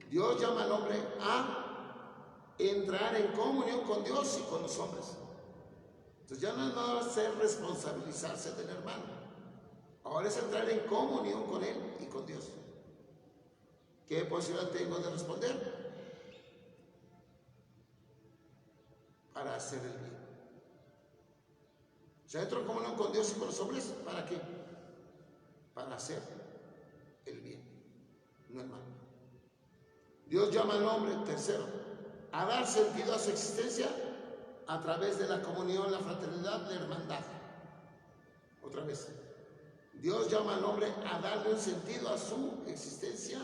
Dios llama al hombre a entrar en comunión con Dios y con los hombres. Entonces ya no es nada ser responsabilizarse del hermano. Ahora es entrar en comunión con él y con Dios. ¿Qué posibilidad tengo de responder? Para hacer el bien. O sea, entro en comunión con Dios y con los hombres, ¿para qué? Para hacer el bien, no el mal. Dios llama al hombre, tercero, a dar sentido a su existencia a través de la comunión, la fraternidad, la hermandad. Otra vez, Dios llama al hombre a darle un sentido a su existencia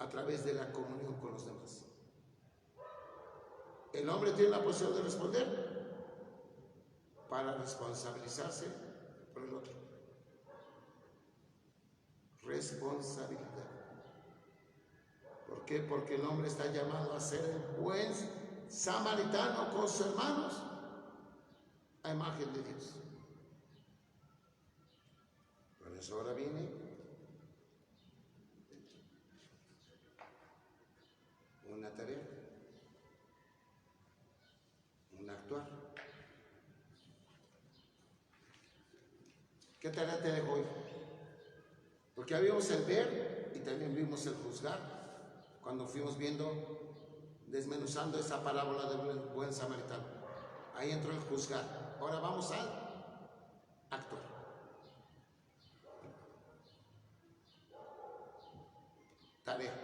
a través de la comunión con los demás. El hombre tiene la posibilidad de responder para responsabilizarse por el otro. Responsabilidad. ¿Por qué? Porque el hombre está llamado a ser el buen samaritano con sus hermanos a imagen de Dios. Por eso ahora viene una tarea, un actuar. ¿Qué tarea te dejo hoy? Porque habíamos el ver y también vimos el juzgar cuando fuimos viendo, desmenuzando esa parábola del buen samaritano. Ahí entró el juzgar. Ahora vamos al actuar. Tarea.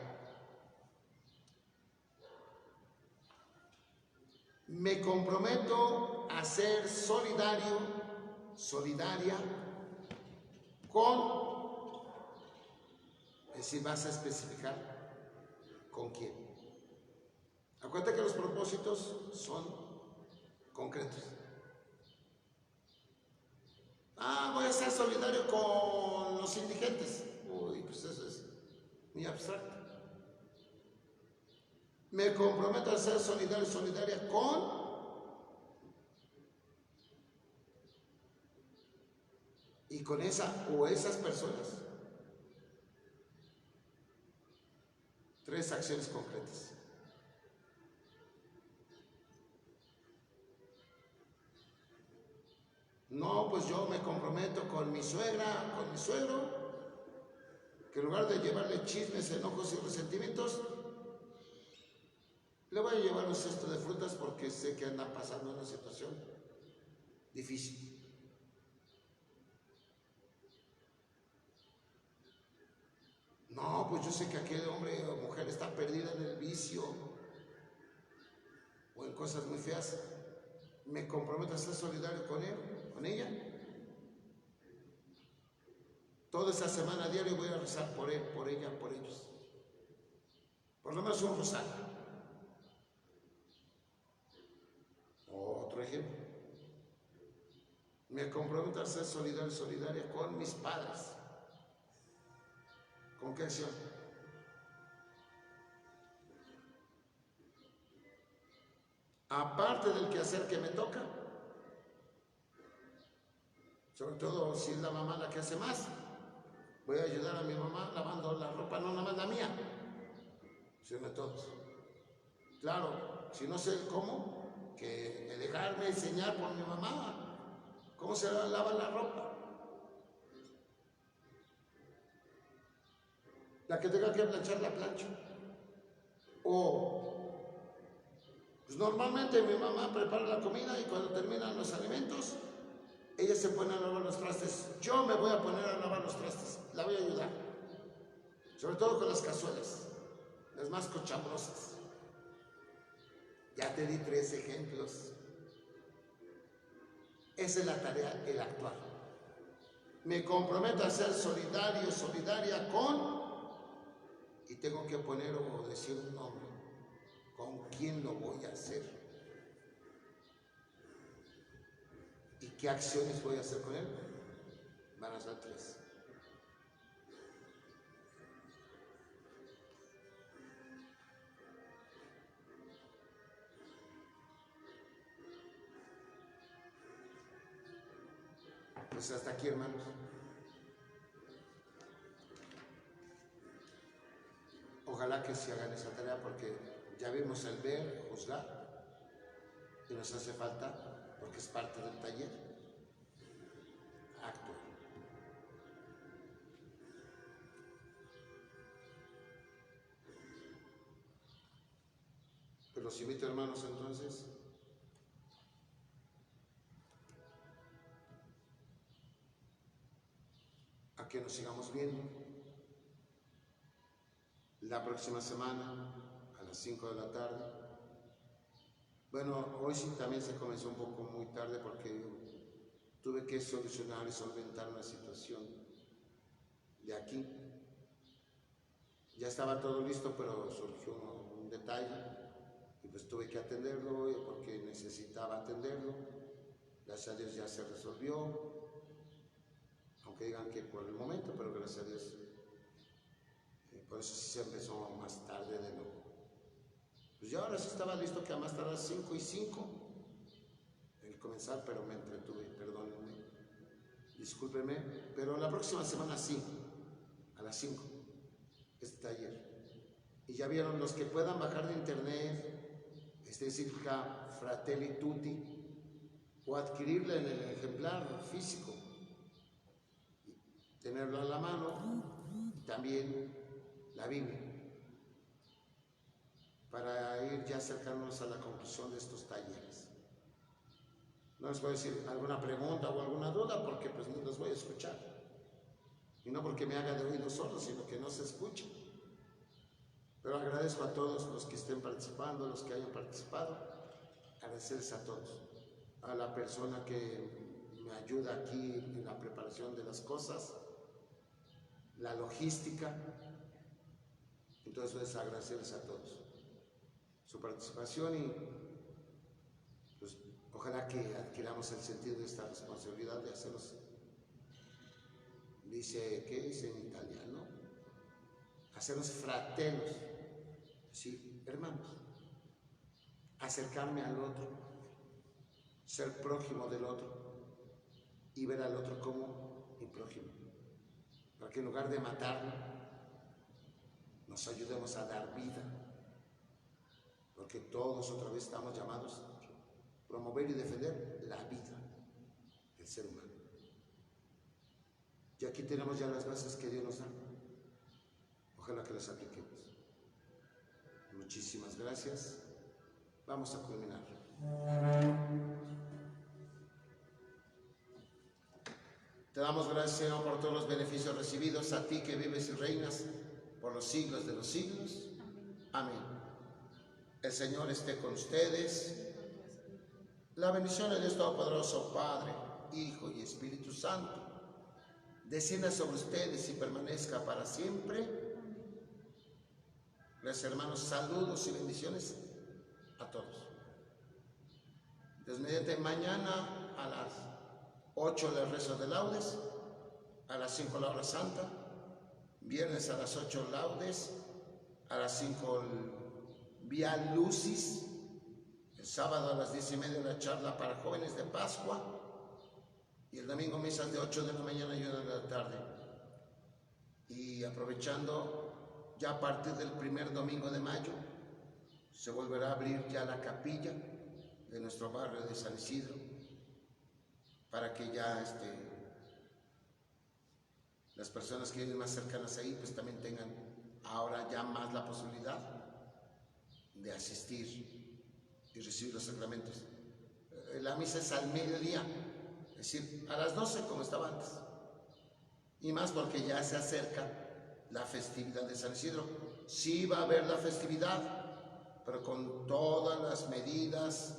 Me comprometo a ser solidario, solidaria con, es decir, vas a especificar con quién. Acuérdate que los propósitos son concretos. Voy a ser solidario con los indigentes. Uy, pues eso es muy abstracto. Me comprometo a ser solidario, solidaria con y con esa o esas personas. 3 acciones concretas. No, pues yo me comprometo con mi suegra, con mi suegro, que en lugar de llevarle chismes, enojos y resentimientos, le voy a llevar un cesto de frutas porque sé que anda pasando una situación difícil. No, pues yo sé que aquel hombre o mujer está perdida en el vicio o en cosas muy feas. Me comprometo a ser solidario con él, con ella. Toda esa semana diario voy a rezar por él, por ella, por ellos. Por lo menos un rosario. Otro ejemplo. Me comprometo a ser solidario y solidaria con mis padres. ¿Con qué acción? Aparte del quehacer que me toca, sobre todo si es la mamá la que hace más, voy a ayudar a mi mamá lavando la ropa, no nada más la mía, sino de todos. Claro, si no sé cómo, que dejarme enseñar por mi mamá cómo se lava la ropa. La que tenga que planchar, la plancho. O, pues normalmente mi mamá prepara la comida y cuando terminan los alimentos, ella se pone a lavar los trastes. Yo me voy a poner a lavar los trastes, la voy a ayudar. Sobre todo con las cazuelas, las más cochambrosas. Ya te di 3 ejemplos. Esa es la tarea, el actuar. Me comprometo a ser solidario, solidaria con, y tengo que poner o decir un nombre, con quién lo voy a hacer y qué acciones voy a hacer con él. Van a ser 3. Pues hasta aquí, hermanos. Ojalá que se hagan esa tarea porque ya vimos el ver, juzgar, y nos hace falta, porque es parte del taller, actuar. Pues los invito, hermanos, entonces, a que nos sigamos viendo la próxima semana a las 5 de la tarde. Bueno, hoy sí también se comenzó un poco muy tarde porque tuve que solucionar y solventar una situación de aquí. Ya estaba todo listo, pero surgió un detalle y pues tuve que atenderlo porque necesitaba atenderlo. Gracias a Dios ya se resolvió, aunque digan que por el momento, pero gracias a Dios. Por eso sí se empezó más tarde de lo... Pues yo ahora sí estaba listo que a más tardar 5:05 el comenzar, pero me entretuve, perdónenme, discúlpenme, pero la próxima semana sí, a las 5, este taller. Y ya vieron, los que puedan bajar de internet, significa Fratelli Tutti, o adquirirla en el ejemplar físico, tenerlo a la mano, y también la Biblia, para ir ya acercándonos a la conclusión de estos talleres. No les voy a decir alguna pregunta o alguna duda porque pues no los voy a escuchar. Y no porque me haga de oído solo, sino que no se escucha. Pero agradezco a todos los que estén participando, los que hayan participado. Agradecerles a todos. A la persona que me ayuda aquí en la preparación de las cosas, la logística. Entonces, pues, agradecerles a todos su participación y pues ojalá que adquiramos el sentido de esta responsabilidad de hacerlos, dice, ¿qué dice en italiano? Hacerlos fratelos, sí, hermanos, acercarme al otro, ser prójimo del otro y ver al otro como mi prójimo, para que en lugar de matarlo, nos ayudemos a dar vida, porque todos otra vez estamos llamados a promover y defender la vida del ser humano. Y aquí tenemos ya las bases que Dios nos da. Ojalá que las apliquemos. Muchísimas gracias. Vamos a culminar. Te damos gracias, Señor, por todos los beneficios recibidos, a ti que vives y reinas por los siglos de los siglos. Amén. El Señor esté con ustedes. La bendición de Dios Todopoderoso, Padre, Hijo y Espíritu Santo, descienda sobre ustedes y permanezca para siempre. Gracias, hermanos. Saludos y bendiciones a todos. Dios mediante, mañana a las 8 el rezo de laudes, a las 5 la hora santa, viernes a las 8 laudes, a las 5 el Via Lucis, el sábado a las 10:30 la charla para jóvenes de Pascua y el domingo misas de 8 de la mañana y 1 de la tarde. Y aprovechando, ya a partir del primer domingo de mayo se volverá a abrir ya la capilla de nuestro barrio de San Isidro para que ya las personas que viven más cercanas ahí pues también tengan ahora ya más la posibilidad de asistir y recibir los sacramentos. La misa es al mediodía, es decir, a las 12 como estaba antes, y más porque ya se acerca la festividad de San Isidro. Sí va a haber la festividad, pero con todas las medidas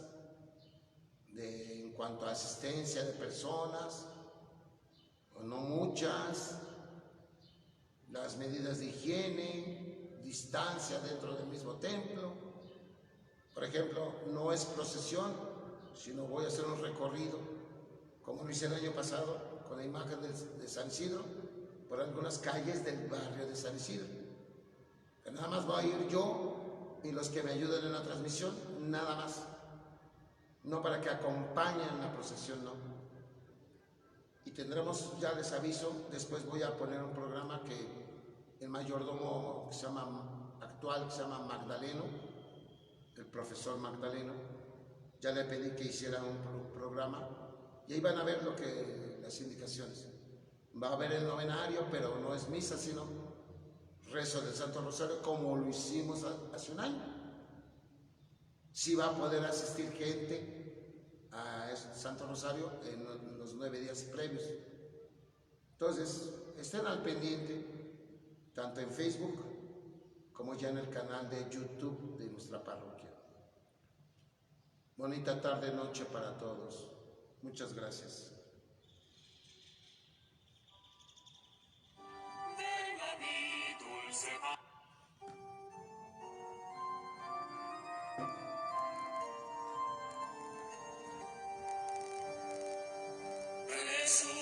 en cuanto a asistencia de personas, o no muchas, las medidas de higiene, distancia dentro del mismo templo. Por ejemplo, no es procesión, sino voy a hacer un recorrido, como lo hice el año pasado, con la imagen de San Isidro, por algunas calles del barrio de San Isidro. Que nada más voy a ir yo y los que me ayuden en la transmisión, nada más. No para que acompañen la procesión, no. Y tendremos, ya les aviso, después voy a poner un programa que el mayordomo que se llama actual, que se llama Magdaleno, el profesor Magdaleno, ya le pedí que hiciera un programa y ahí van a ver las indicaciones. Va a haber el novenario, pero no es misa, sino rezo del Santo Rosario, como lo hicimos hace un año. Sí va a poder asistir gente a Santo Rosario en los 9 días previos. Entonces, estén al pendiente, tanto en Facebook como ya en el canal de YouTube de nuestra parroquia. Bonita tarde, noche para todos. Muchas gracias. Ven a mí, dulce Jesús.